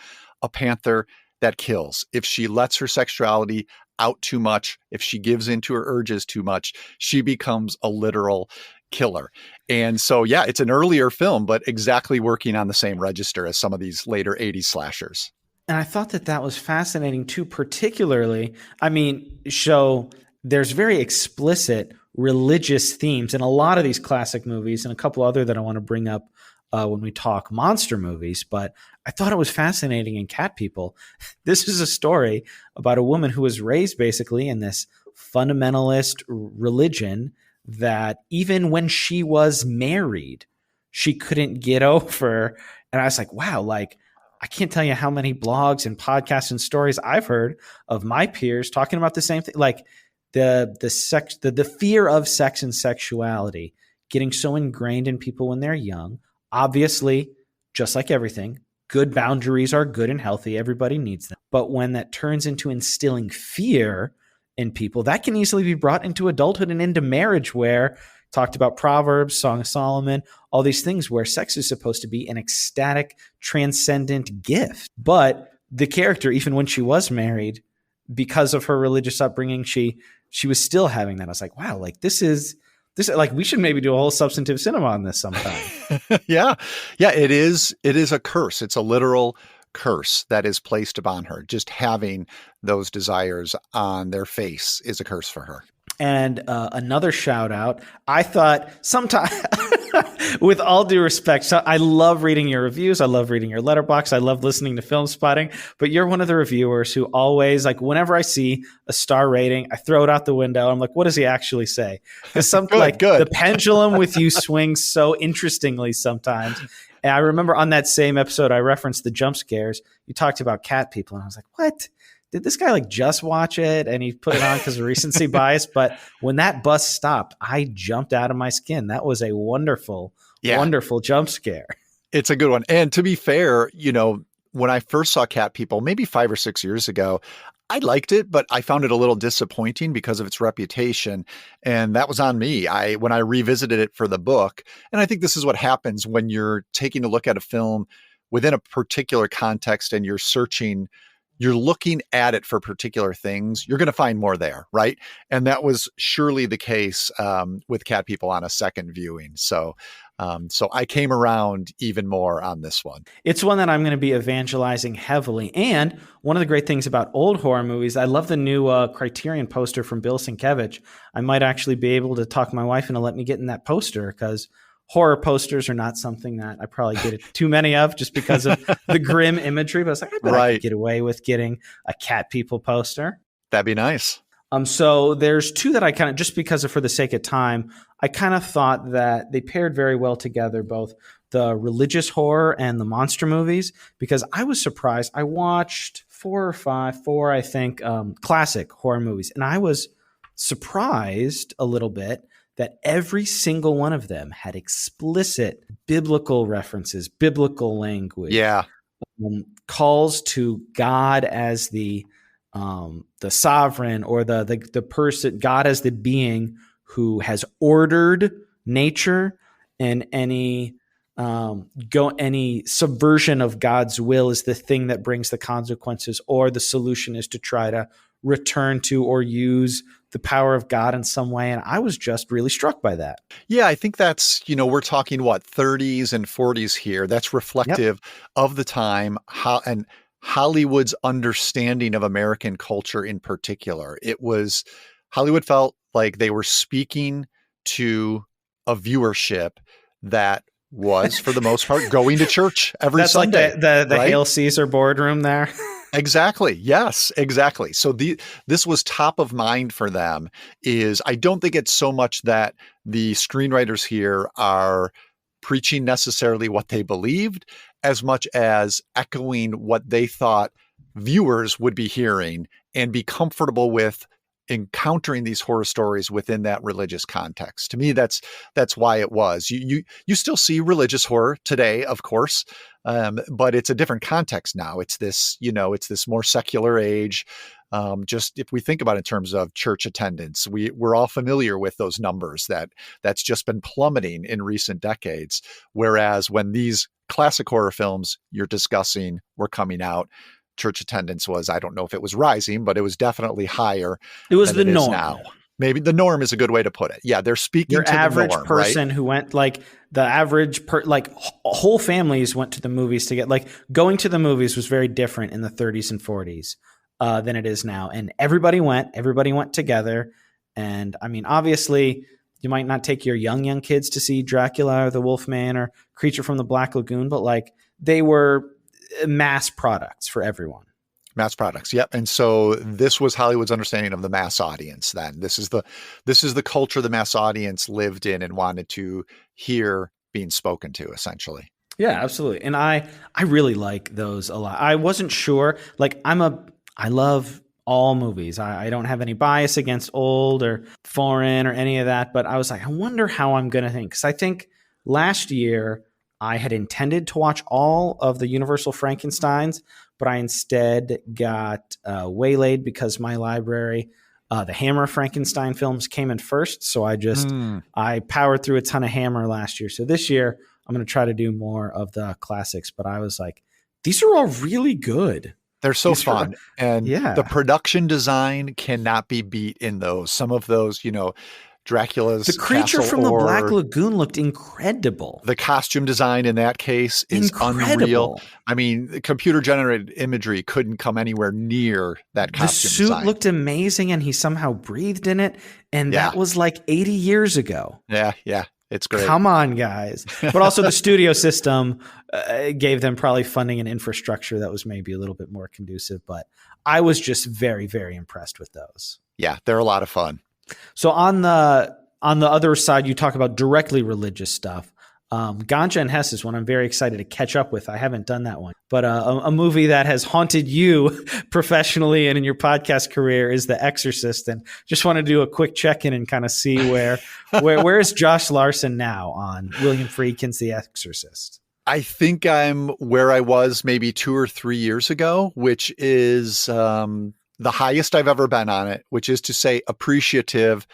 a panther that kills. If she lets her sexuality out too much, if she gives into her urges too much, she becomes a literal killer. And so, yeah, it's an earlier film, but exactly working on the same register as some of these later 80s slashers. And I thought that was fascinating too, particularly, there's very explicit religious themes in a lot of these classic movies and a couple other that I want to bring up when we talk monster movies. But I thought it was fascinating in Cat People. This is a story about a woman who was raised basically in this fundamentalist religion that even when she was married, she couldn't get over. And I was like, wow, I can't tell you how many blogs and podcasts and stories I've heard of my peers talking about the same thing. Like the fear of sex and sexuality getting so ingrained in people when they're young. Obviously, just like everything, good boundaries are good and healthy. Everybody needs them. But when that turns into instilling fear in people, that can easily be brought into adulthood and into marriage, where talked about Proverbs, Song of Solomon, all these things where sex is supposed to be an ecstatic, transcendent gift. But the character, even when she was married, because of her religious upbringing, she was still having that. I was like, wow, like this like we should maybe do a whole substantive cinema on this sometime. Yeah. Yeah. It is a curse. It's a literal curse that is placed upon her. Just having those desires on their face is a curse for her. And another shout out, I thought sometime, with all due respect, so I love reading your reviews. I love reading your letterbox. I love listening to Filmspotting, but you're one of the reviewers who always, like, whenever I see a star rating, I throw it out the window. I'm like, what does he actually say? Because the pendulum with you swings so interestingly sometimes. And I remember on that same episode, I referenced the jump scares. You talked about cat people, and I was like, what? Did this guy like just watch it and he put it on because of recency bias? But when that bus stopped, I jumped out of my skin. That was a wonderful, wonderful jump scare. It's a good one. And to be fair, when I first saw Cat People, maybe 5 or 6 years ago, I liked it, but I found it a little disappointing because of its reputation. And that was on me. When I revisited it for the book, and I think this is what happens when you're taking a look at a film within a particular context and you're looking at it for particular things, you're going to find more there, right? And that was surely the case with Cat People on a second viewing. So I came around even more on this one. It's one that I'm going to be evangelizing heavily. And one of the great things about old horror movies, I love the new Criterion poster from Bill Sienkiewicz. I might actually be able to talk my wife into let me get in that poster, because horror posters are not something that I probably get too many of just because of the grim imagery. But I was like, I bet I could get away with getting a Cat People poster. That'd be nice. So there's two that I kind of, just because of for the sake of time, I kind of thought that they paired very well together, both the religious horror and the monster movies, because I was surprised. I watched four, I think, classic horror movies, and I was surprised a little bit that every single one of them had explicit biblical references, biblical language, calls to God as the sovereign, or the person, God as the being who has ordered nature, and any subversion of God's will is the thing that brings the consequences, or the solution is to try to return to or use the power of God in some way. And I was just really struck by that. Yeah, I think that's, we're talking 30s and 40s here. That's reflective of the time, and Hollywood's understanding of American culture in particular. Hollywood felt like they were speaking to a viewership that was, for the most part, going to church every Sunday. Like the right? Hail Caesar boardroom there. Exactly. Yes, exactly. So this was top of mind for them. I don't think it's so much that the screenwriters here are preaching necessarily what they believed, as much as echoing what they thought viewers would be hearing and be comfortable with encountering these horror stories within that religious context. To me, that's why it was. You still see religious horror today, of course, but it's a different context now. It's this more secular age. Just if we think about it in terms of church attendance, we're all familiar with those numbers that's just been plummeting in recent decades. Whereas when these classic horror films you're discussing were coming out, church attendance was, I don't know if it was rising, but it was definitely higher. It was the norm. Now. Maybe the norm is a good way to put it. Yeah, they're speaking your to average the norm, person right? who went, like the average whole families went to the movies to get, like, going to the movies was very different in the 30s and 40s than it is now. And everybody went together. And I mean, obviously you might not take your young kids to see Dracula or the Wolfman or Creature from the Black Lagoon, but like they were mass products for everyone. Mass products. Yep. And so this was Hollywood's understanding of the mass audience then. This is the culture the mass audience lived in and wanted to hear being spoken to, essentially. Yeah, absolutely. And I really like those a lot. I wasn't sure, like I love all movies. I don't have any bias against old or foreign or any of that, but I was like, I wonder how I'm going to think. Because I think last year I had intended to watch all of the Universal Frankensteins, but I instead got waylaid because my library, the Hammer Frankenstein films came in first. So I powered through a ton of Hammer last year. So this year I'm going to try to do more of the classics, but I was like, these are all really good. They're so fun. And yeah. the production design cannot be beat in those. Some of those, Dracula's The creature castle from the or Black Lagoon looked incredible. the costume design in that case is unreal. I mean, computer generated imagery couldn't come anywhere near that costume The suit design. looked amazing, and he somehow breathed in it. And that was like 80 years ago. Yeah. It's great. Come on, guys. But also the studio system gave them probably funding and infrastructure that was maybe a little bit more conducive. But I was just very, very impressed with those. Yeah, they're a lot of fun. So on the other side, you talk about directly religious stuff. Ganja and Hess is one I'm very excited to catch up with. I haven't done that one. But a movie that has haunted you professionally and in your podcast career is The Exorcist. And just want to do a quick check-in and kind of see where is Josh Larsen now on William Friedkin's The Exorcist? I think I'm where I was maybe 2 or 3 years ago, which is the highest I've ever been on it, which is to say appreciative,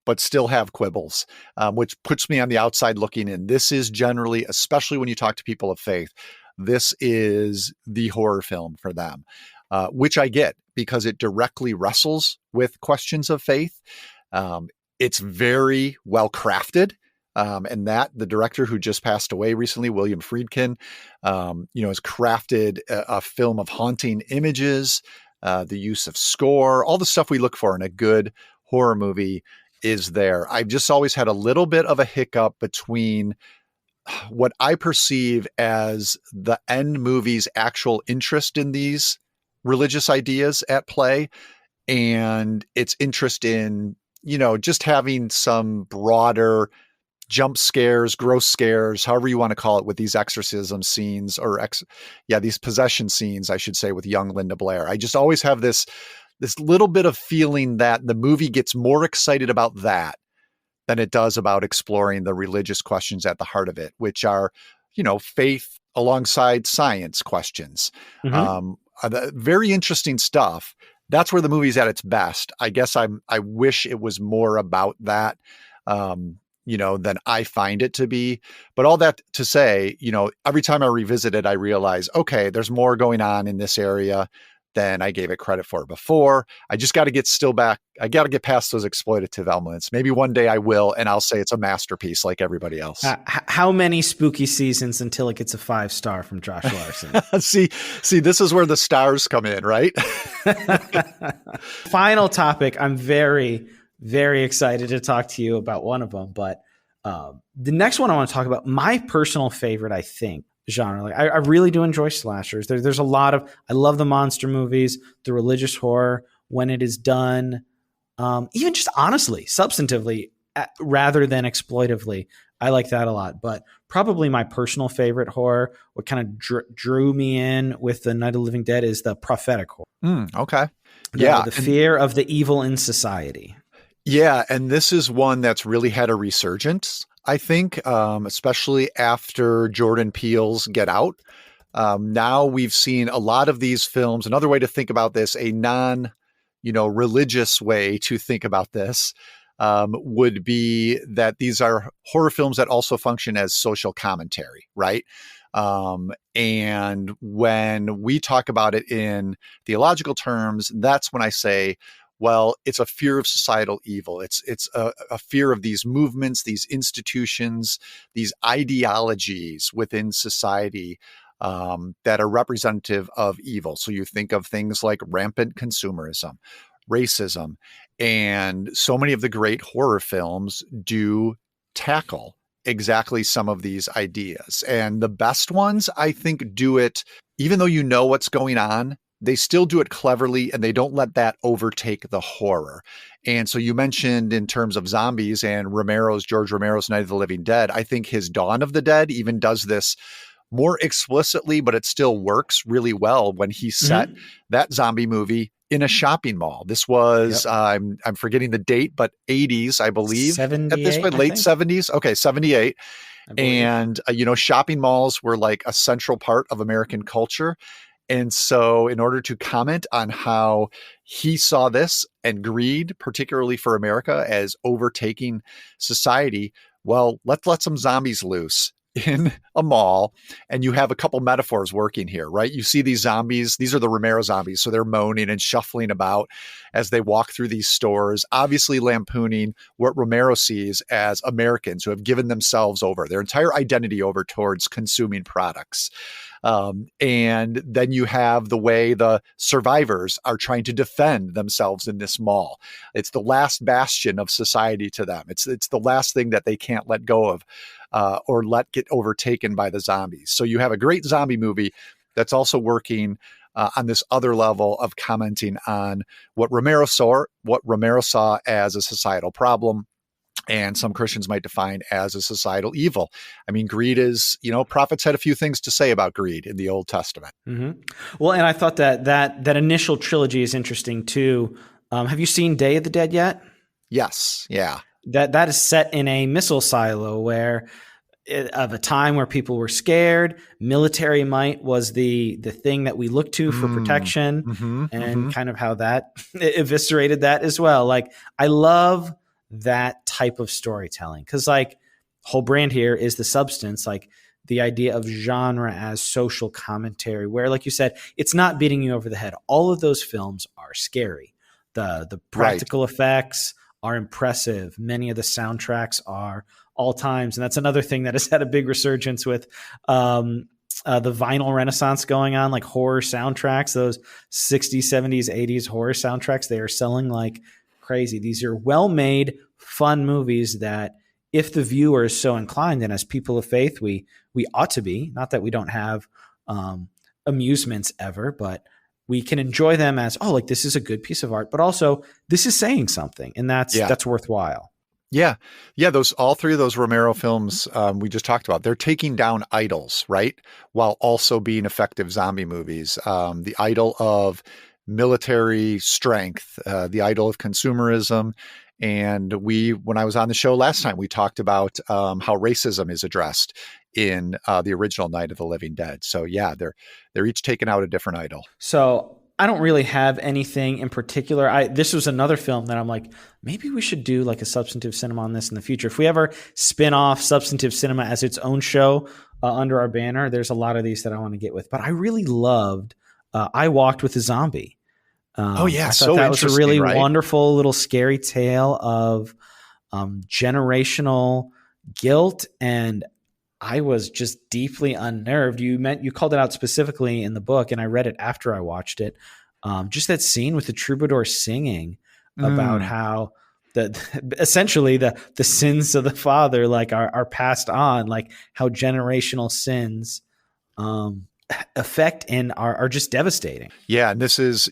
but still have quibbles, which puts me on the outside looking in. This is generally, especially when you talk to people of faith, this is the horror film for them, which I get because it directly wrestles with questions of faith. It's very well crafted. And that the director who just passed away recently, William Friedkin, has crafted a film of haunting images, the use of score, all the stuff we look for in a good horror movie is there. I've just always had a little bit of a hiccup between what I perceive as the end movie's actual interest in these religious ideas at play and its interest in, just having some broader jump scares, gross scares, however you want to call it, with these exorcism scenes these possession scenes, I should say, with young Linda Blair. I just always have this little bit of feeling that the movie gets more excited about that than it does about exploring the religious questions at the heart of it, which are, faith alongside science questions. Very interesting stuff. That's where the movie's at its best. I guess I wish it was more about that, than I find it to be. But all that to say, every time I revisit it, I realize, okay, there's more going on in this area than I gave it credit for before. I just got to get I got to get past those exploitative elements. Maybe one day I will, and I'll say it's a masterpiece like everybody else. How many spooky seasons until it gets a 5-star from Josh Larsen? See, this is where the stars come in, right? Final topic. I'm very, very excited to talk to you about one of them, but the next one I want to talk about, my personal favorite, I think, genre. Like I really do enjoy slashers. There's a lot of, I love the monster movies, the religious horror when it is done, even just honestly, substantively, rather than exploitively. I like that a lot. But probably my personal favorite horror, what kind of drew me in with the Night of the Living Dead, is the prophetic horror. Okay. The fear of the evil in society. Yeah, and this is one that's really had a resurgence, I think, especially after Jordan Peele's Get Out. Now we've seen a lot of these films. Another way to think about this, a non-religious way to think about this, would be that these are horror films that also function as social commentary, right? And when we talk about it in theological terms, that's when I say, well, it's a fear of societal evil. It's a fear of these movements, these institutions, these ideologies within society that are representative of evil. So you think of things like rampant consumerism, racism, and so many of the great horror films do tackle exactly some of these ideas. And the best ones, I think, do it, even though you know what's going on, they still do it cleverly and they don't let that overtake the horror. And so you mentioned in terms of zombies and George Romero's Night of the Living Dead, I think his Dawn of the Dead even does this more explicitly, but it still works really well when he set that zombie movie in a shopping mall. This was, I'm forgetting the date, but 80s, I believe. 78, at this point, late 70s. Okay, 78. I believe. And, shopping malls were like a central part of American culture. And so, in order to comment on how he saw this and greed, particularly for America, as overtaking society, well, let's let some zombies loose in a mall. And you have a couple metaphors working here, right? You see these zombies, these are the Romero zombies. So they're moaning and shuffling about as they walk through these stores, obviously lampooning what Romero sees as Americans who have given themselves over, their entire identity over towards consuming products. And then you have the way the survivors are trying to defend themselves in this mall. It's the last bastion of society to them. It's the last thing that they can't let go of or let get overtaken by the zombies. So you have a great zombie movie that's also working on this other level of commenting on what Romero saw as a societal problem. And some Christians might define as a societal evil. I mean, greed is, prophets had a few things to say about greed in the Old Testament. Mm-hmm. Well, and I thought that initial trilogy is interesting too. Have you seen Day of the Dead yet? Yes. Yeah. That is set in a missile silo of a time where people were scared. Military might was the thing that we looked to for protection, and kind of how that eviscerated that as well. Like, I love that type of storytelling because, like, whole brand here is the substance, like the idea of genre as social commentary, where, like you said, it's not beating you over the head. All of those films are scary. The practical effects are impressive. Many of the soundtracks are all times. And that's another thing that has had a big resurgence with the vinyl renaissance going on, like horror soundtracks, those 60s, 70s, 80s horror soundtracks, they are selling like crazy. These are well-made, fun movies that if the viewer is so inclined, and as people of faith, we ought to be, not that we don't have amusements ever, but we can enjoy them as, like, this is a good piece of art, but also this is saying something, and that's worthwhile. Yeah. Yeah. All three of those Romero films we just talked about, they're taking down idols, right? While also being effective zombie movies. The idol of military strength, the idol of consumerism. And when I was on the show last time, we talked about how racism is addressed in the original Night of the Living Dead. So yeah, they're each taking out a different idol. So I don't really have anything in particular. This was another film that I'm like, maybe we should do like a substantive cinema on this in the future. If we ever spin off substantive cinema as its own show under our banner, there's a lot of these that I want to get with. But I really loved I Walked with a Zombie. Oh yeah, I thought so that was a really right? wonderful little scary tale of generational guilt, and I was just deeply unnerved. You called it out specifically in the book, and I read it after I watched it. Just that scene with the troubadour singing about how essentially the sins of the father like are passed on, like how generational sins affect and are just devastating. Yeah, and this is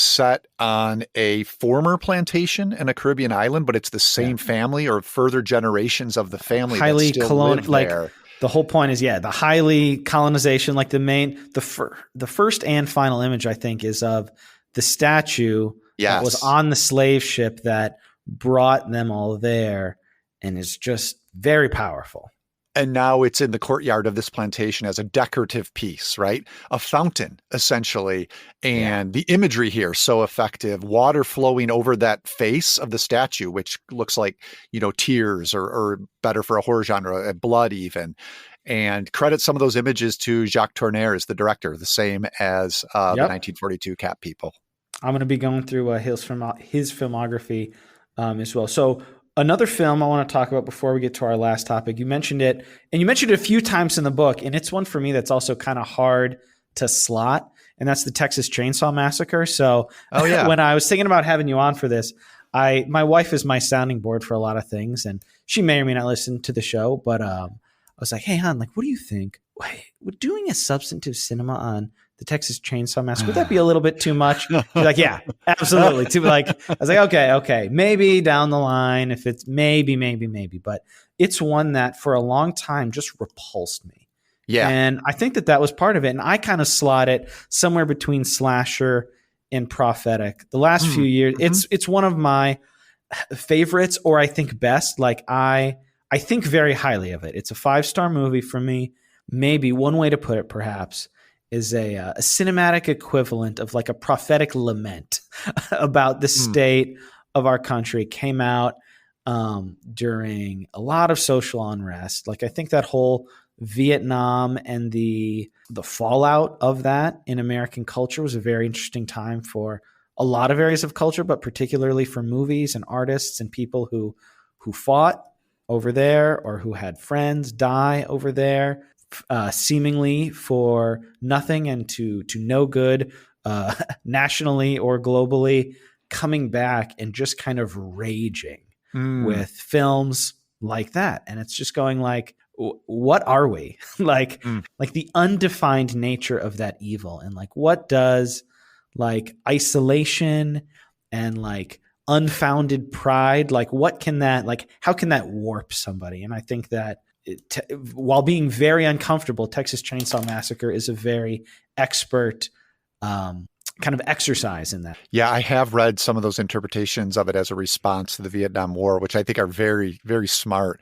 set on a former plantation in a Caribbean island, but it's the same family or further generations of the family highly that still live like there. The whole point is, the highly colonization, like the first and final image, I think, is of the statue that was on the slave ship that brought them all there, and is just very powerful. And now it's in the courtyard of this plantation as a decorative piece, right? A fountain, essentially. And the imagery here, so effective. Water flowing over that face of the statue, which looks like, tears or better for a horror genre, blood even. And credit some of those images to Jacques Tourneur as the director, the same as the 1942 Cat People. I'm going to be going through his filmography as well. So another film I want to talk about before we get to our last topic, you mentioned it, and you mentioned it a few times in the book, and it's one for me that's also kind of hard to slot, and that's the Texas Chainsaw Massacre. So when I was thinking about having you on for this, my wife is my sounding board for a lot of things, and she may or may not listen to the show, but I was like, hey, hon, like, what do you think? Would doing a substantive cinema on the Texas Chainsaw Massacre, would that be a little bit too much? She's like, yeah, absolutely. I was like, okay, maybe down the line, if it's maybe, but it's one that for a long time just repulsed me. Yeah. And I think that was part of it. And I kind of slot it somewhere between slasher and prophetic. The last few years, it's one of my favorites, or I think best. Like I I think very highly of it. It's a 5-star movie for me. Maybe one way to put it, perhaps, is a cinematic equivalent of like a prophetic lament about the state of our country. Came out during a lot of social unrest. Like I think that whole Vietnam and the fallout of that in American culture was a very interesting time for a lot of areas of culture, but particularly for movies and artists and people who fought over there or who had friends die over there, seemingly for nothing and to no good, nationally or globally, coming back and just kind of raging with films like that. And it's just going like, what are we? like the undefined nature of that evil, and like what does like isolation and like unfounded pride, like what can that, like how can that warp somebody? And I think that while being very uncomfortable, Texas Chainsaw Massacre is a very expert kind of exercise in that. Yeah, I have read some of those interpretations of it as a response to the Vietnam War, which I think are very, very smart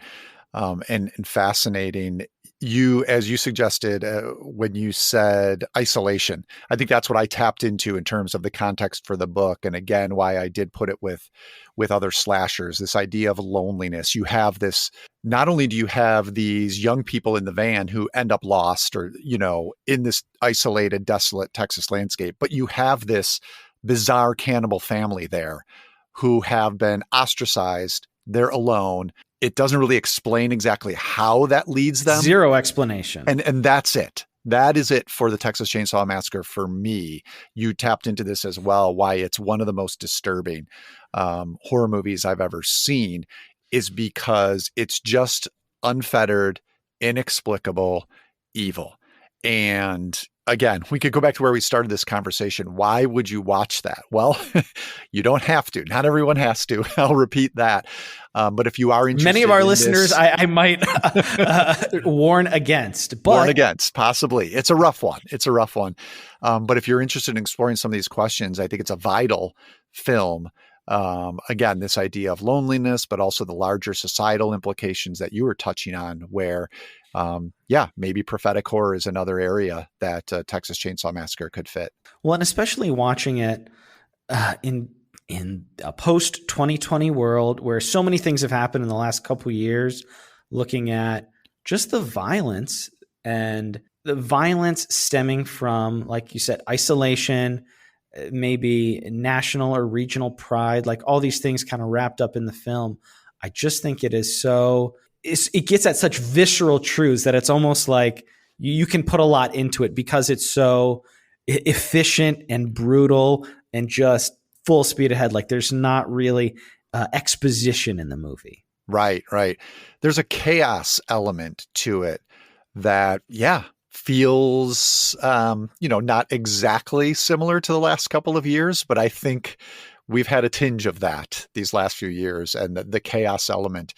and fascinating. As you suggested, when you said isolation, I think that's what I tapped into in terms of the context for the book. And again, why I did put it with other slashers, this idea of loneliness. You have this, not only do you have these young people in the van who end up lost or, in this isolated, desolate Texas landscape, but you have this bizarre cannibal family there who have been ostracized. They're alone. It doesn't really explain exactly how that leads them. Zero explanation. And that's it. That is it for the Texas Chainsaw Massacre for me. You tapped into this as well, why it's one of the most disturbing horror movies I've ever seen, is because it's just unfettered, inexplicable evil. And again, we could go back to where we started this conversation. Why would you watch that? Well, you don't have to. Not everyone has to. I'll repeat that. But if you are interested, many of our listeners, I might warn against. Warn against, possibly. It's a rough one. But if you're interested in exploring some of these questions, I think it's a vital film. Again, this idea of loneliness, but also the larger societal implications that you were touching on, where maybe prophetic horror is another area that Texas Chainsaw Massacre could fit. Well, and especially watching it in a post 2020 world where so many things have happened in the last couple of years, looking at just the violence and the violence stemming from, like you said, isolation, maybe national or regional pride, like all these things kind of wrapped up in the film. I just think it is so, it gets at such visceral truths that it's almost like you can put a lot into it because it's so efficient and brutal and just full speed ahead. Like there's not really exposition in the movie. Right. There's a chaos element to it that, feels, not exactly similar to the last couple of years, but I think we've had a tinge of that these last few years. And the chaos element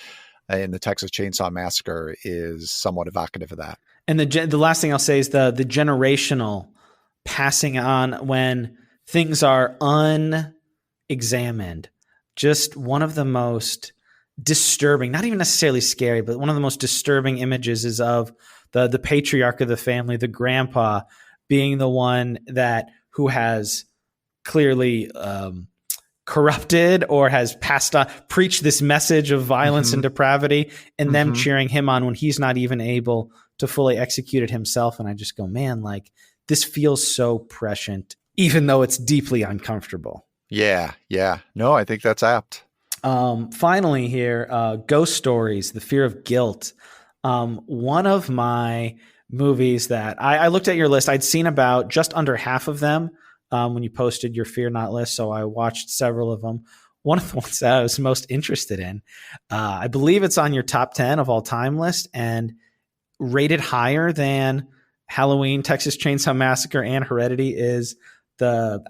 in the Texas Chainsaw Massacre is somewhat evocative of that. And the last thing I'll say is the generational passing on when things are unexamined. Just one of the most disturbing, not even necessarily scary, but one of the most disturbing images is of the patriarch of the family, the grandpa, being the one who has clearly corrupted or has preached this message of violence and depravity, and them cheering him on when he's not even able to fully execute it himself. And I just go, man, like this feels so prescient, even though it's deeply uncomfortable. Yeah. No, I think that's apt. Finally here, Ghost Stories, The Fear of Guilt. One of my movies that I looked at your list, I'd seen about just under half of them when you posted your Fear Not list. So I watched several of them. One of the ones that I was most interested in, I believe it's on your top 10 of all time list and rated higher than Halloween, Texas Chainsaw Massacre, and Heredity, is the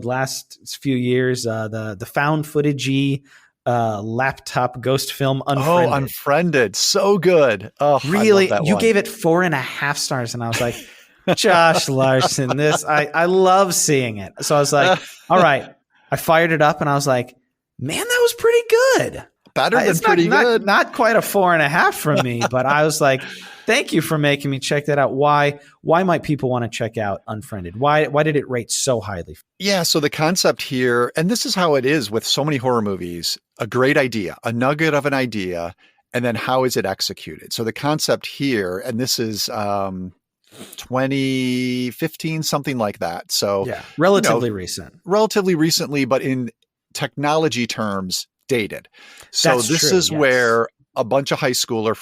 last few years, the found footage-y laptop ghost film Unfriended. Oh, Unfriended. So good. Oh, really? You gave it 4.5 stars. And I was like, Josh Larsen, I love seeing it. So I was like, all right. I fired it up and I was like, man, that was pretty good. Better than It's pretty good. Not quite a 4.5 from me, but I was like, thank you for making me check that out. Why might people want to check out Unfriended? Why did it rate so highly? Yeah, so the concept here, and this is how it is with so many horror movies, a great idea, a nugget of an idea, and then how is it executed? So the concept here, and this is 2015, something like that. So yeah, relatively recent. Relatively recently, but in technology terms, dated. So That's this true, is yes. where a bunch of high school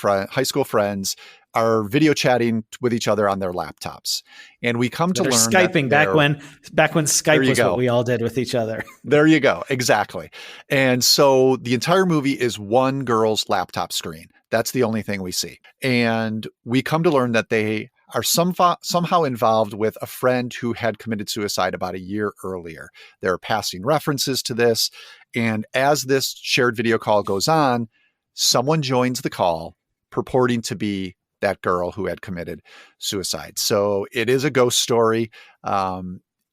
friends are video chatting with each other on their laptops. And we come to learn Skyping back when Skype was what we all did with each other. There you go. Exactly. And so the entire movie is one girl's laptop screen. That's the only thing we see. And we come to learn that they are somehow involved with a friend who had committed suicide about a year earlier. There are passing references to this. And as this shared video call goes on, someone joins the call purporting to be that girl who had committed suicide. So it is a ghost story.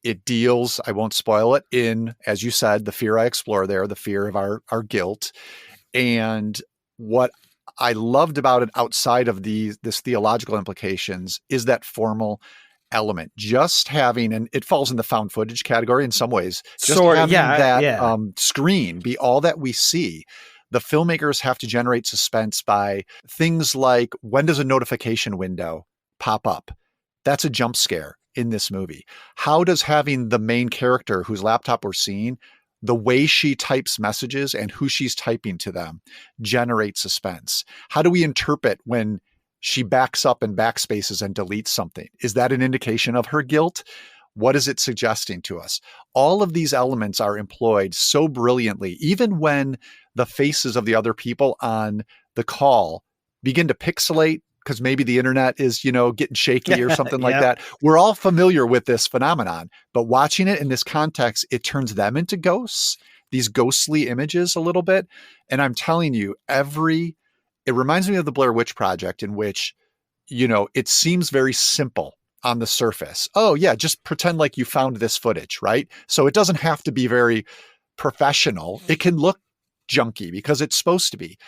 It deals, I won't spoil it, in, as you said, the fear I explore there, the fear of our guilt. And what I loved about it outside of this theological implications is that formal element. Just having, and it falls in the found footage category in some ways, just having that screen be all that we see. The filmmakers have to generate suspense by things like, when does a notification window pop up? That's a jump scare in this movie. How does having the main character whose laptop we're seeing, the way she types messages and who she's typing to them, generate suspense? How do we interpret when she backs up and backspaces and deletes something? Is that an indication of her guilt? What is it suggesting to us? All of these elements are employed so brilliantly, even when the faces of the other people on the call begin to pixelate because maybe the internet is, getting shaky or something like that. We're all familiar with this phenomenon, but watching it in this context, it turns them into ghosts, these ghostly images a little bit. And I'm telling you, it reminds me of the Blair Witch Project, in which, it seems very simple on the surface. Oh yeah, just pretend like you found this footage, right? So it doesn't have to be very professional. It can look junky because it's supposed to be.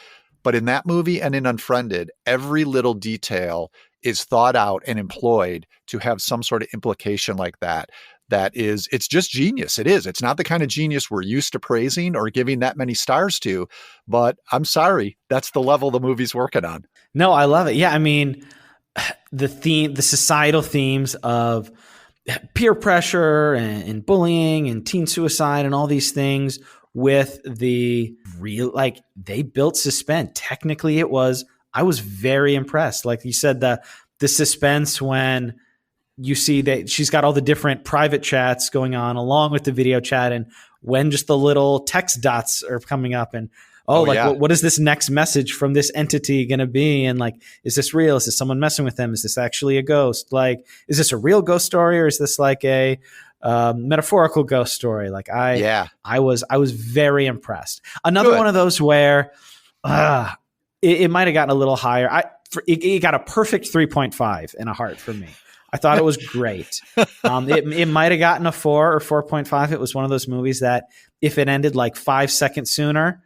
But in that movie and in Unfriended, every little detail is thought out and employed to have some sort of implication like that. It's just genius. It is. It's not the kind of genius we're used to praising or giving that many stars to, but I'm sorry, that's the level the movie's working on. No, I love it. Yeah, I mean, the societal themes of peer pressure and bullying and teen suicide and all these things, with the real, they built suspense. Technically I was very impressed. Like you said, the suspense when you see that she's got all the different private chats going on along with the video chat, and when just the little text dots are coming up, and what is this next message from this entity going to be? And is this real? Is this someone messing with them? Is this actually a ghost? Is this a real ghost story, or is this a metaphorical ghost story? I was very impressed. Another one of those where it might have gotten a little higher. It got a perfect 3.5 and a heart for me. I thought it was great. It might have gotten a 4 or 4.5. It was one of those movies that if it ended 5 seconds sooner,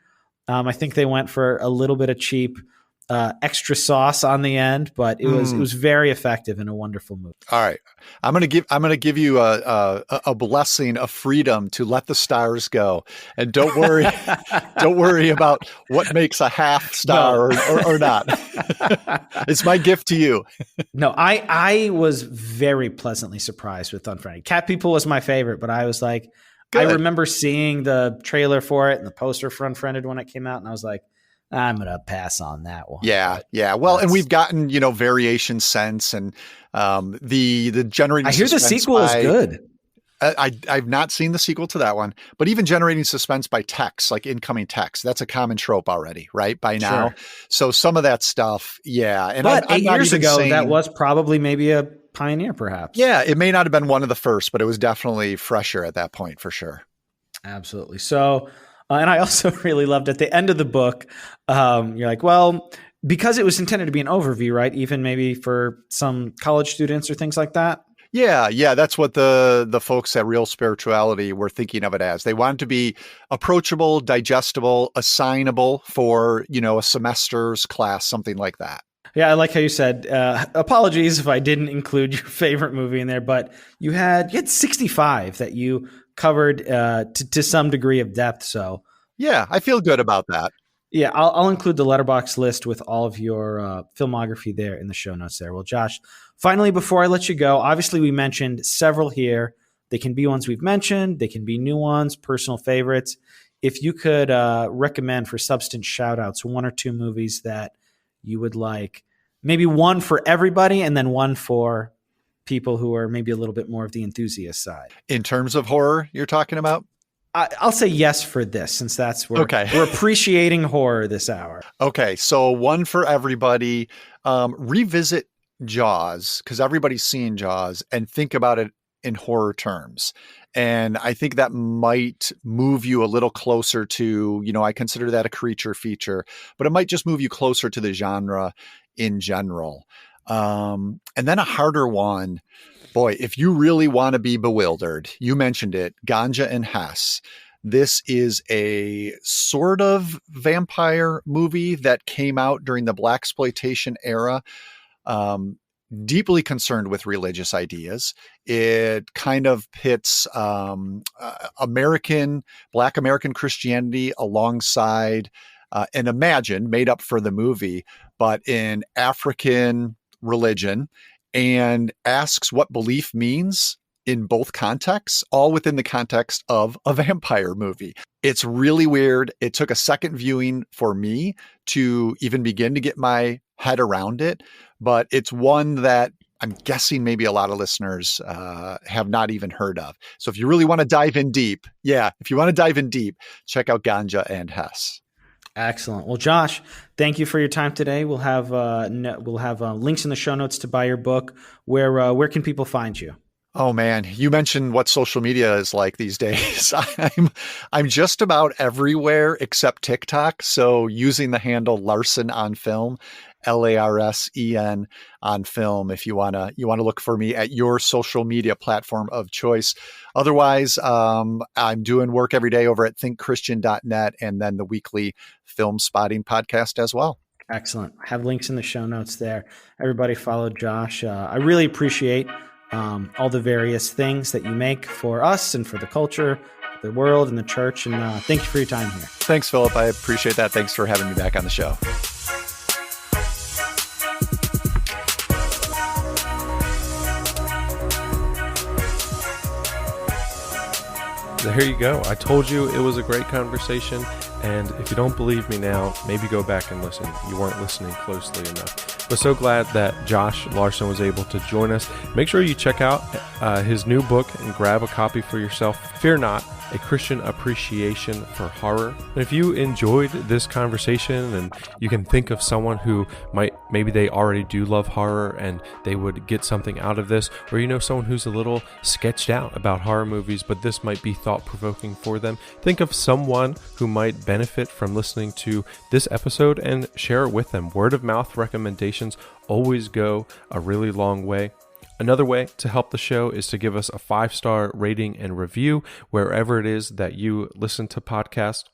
I think they went for a little bit of cheap extra sauce on the end, but it was very effective and a wonderful movie. All right, I'm gonna give you a blessing of freedom to let the stars go, and don't worry about what makes a half star or not. It's my gift to you. No, I was very pleasantly surprised with Unfriended. Cat People was my favorite, but I was like, good. I remember seeing the trailer for it and the poster for Unfriended when it came out, and I was like, I'm going to pass on that one. Yeah. Well, and we've gotten, variation sense and the generating. I hear the sequel is good. I've not seen the sequel to that one, but even generating suspense by text, like incoming text, that's a common trope already, right? By now. Sure. So some of that stuff. Yeah. And but 8 years ago, that was probably maybe a pioneer, perhaps. Yeah. It may not have been one of the first, but it was definitely fresher at that point for sure. Absolutely. So, and I also really loved at the end of the book, you're like, well, because it was intended to be an overview, right? Even maybe for some college students or things like that. Yeah, that's what the folks at Real Spirituality were thinking of it as. They wanted to be approachable, digestible, assignable for, a semester's class, something like that. Yeah, I like how you said, apologies if I didn't include your favorite movie in there, but you had 65 that you covered to some degree of depth. So Yeah, I feel good about that. yeah, I'll include the letterbox list with all of your filmography there in the show notes there. Well, Josh, finally, before I let you go, obviously we mentioned several here. They can be ones we've mentioned. They can be new ones, personal favorites. If you could recommend for Substance shout-outs, 1 or 2 movies that you would like, maybe one for everybody and then one for people who are maybe a little bit more of the enthusiast side. In terms of horror, you're talking about? I'll say yes for this, since that's where Okay. we're appreciating horror this hour. Okay, so one for everybody. Revisit Jaws, because everybody's seen Jaws, and think about it in horror terms. And I think that might move you a little closer to, I consider that a creature feature, but it might just move you closer to the genre in general. And then a harder one. Boy, if you really want to be bewildered, you mentioned it, Ganja and Hess. This is a sort of vampire movie that came out during the blaxploitation era, deeply concerned with religious ideas. It kind of pits Black American Christianity alongside an imagined, made up for the movie, but in African religion, and asks what belief means in both contexts, all within the context of a vampire movie. It's really weird. It took a second viewing for me to even begin to get my head around it, but it's one that I'm guessing maybe a lot of listeners have not even heard of. So if you really want to dive in deep, check out Ganja and Hess. Excellent. Well, Josh, thank you for your time today. We'll have links in the show notes to buy your book. Where can people find you? Oh man, you mentioned what social media is like these days. I'm just about everywhere except TikTok. So using the handle Larsen on Film, Larsen on Film, if you wanna look for me at your social media platform of choice. Otherwise, I'm doing work every day over at thinkchristian.net and then the weekly Filmspotting podcast as well. Excellent. I have links in the show notes there. Everybody follow Josh. I really appreciate all the various things that you make for us and for the culture, the world, and the church. And thank you for your time here. Thanks, Philip. I appreciate that. Thanks for having me back on the show. There you go. I told you it was a great conversation. And if you don't believe me now, maybe go back and listen. You weren't listening closely enough. But so glad that Josh Larsen was able to join us. Make sure you check out his new book and grab a copy for yourself. Fear Not, A Christian Appreciation for Horror. And if you enjoyed this conversation and you can think of someone who maybe they already do love horror and they would get something out of this, or you know someone who's a little sketched out about horror movies, but this might be thought-provoking for them, think of someone who might benefit from listening to this episode and share it with them. Word of mouth recommendations always go a really long way. Another way to help the show is to give us a 5-star rating and review wherever it is that you listen to podcasts.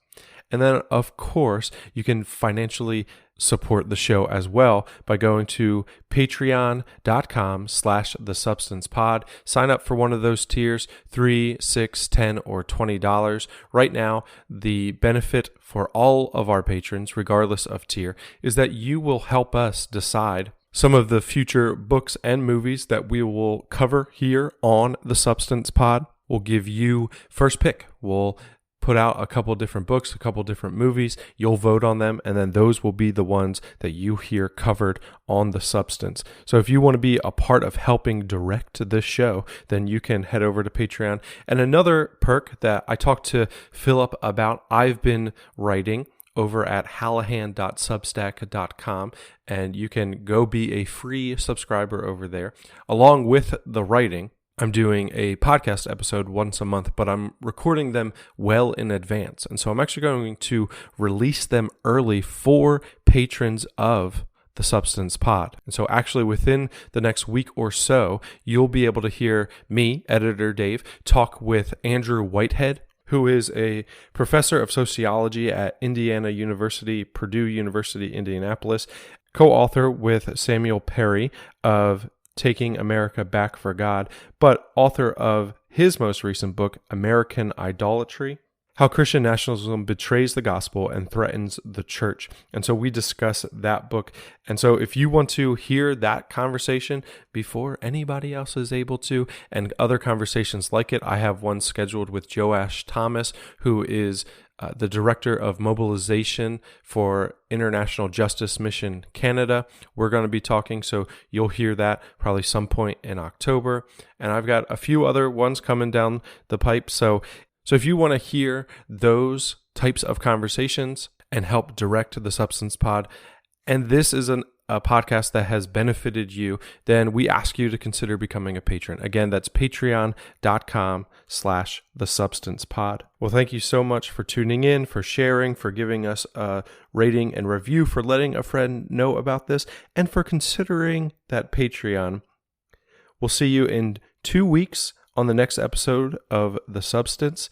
And then, of course, you can financially support the show as well by going to patreon.com/thesubstancepod. Sign up for one of those tiers, $3, $6, $10, or $20. Right now, the benefit for all of our patrons, regardless of tier, is that you will help us decide some of the future books and movies that we will cover here on the Substance Pod. We'll give you first pick. We'll put out a couple different books, a couple different movies. You'll vote on them, and then those will be the ones that you hear covered on the Substance. So if you want to be a part of helping direct this show, then you can head over to Patreon. And another perk that I talked to Philip about, I've been writing over at hallahan.substack.com, and you can go be a free subscriber over there. Along with the writing, I'm doing a podcast episode once a month, but I'm recording them well in advance. And so I'm actually going to release them early for patrons of the Substance Pod. And so actually within the next week or so, you'll be able to hear me, Editor Dave, talk with Andrew Whitehead, who is a professor of sociology at Indiana University, Purdue University, Indianapolis, co-author with Samuel Perry of Taking America Back for God, but author of his most recent book, American Idolatry: How Christian Nationalism Betrays the Gospel and Threatens the Church. And so we discuss that book. And so if you want to hear that conversation before anybody else is able to, and other conversations like it, I have one scheduled with Josh Thomas, who is the Director of Mobilization for International Justice Mission Canada. We're going to be talking, so you'll hear that probably some point in October. And I've got a few other ones coming down the pipe. So if you want to hear those types of conversations and help direct the Substance Pod, and this is a podcast that has benefited you, then we ask you to consider becoming a patron. Again, that's patreon.com/thesubstancepod. Well, thank you so much for tuning in, for sharing, for giving us a rating and review, for letting a friend know about this, and for considering that Patreon. We'll see you in 2 weeks on the next episode of The Substance,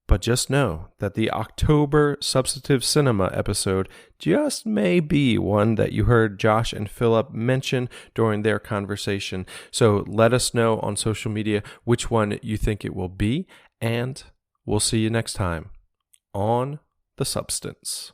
but just know that the October Substantive Cinema episode just may be one that you heard Josh and Philip mention during their conversation. So let us know on social media which one you think it will be, and we'll see you next time on The Substance.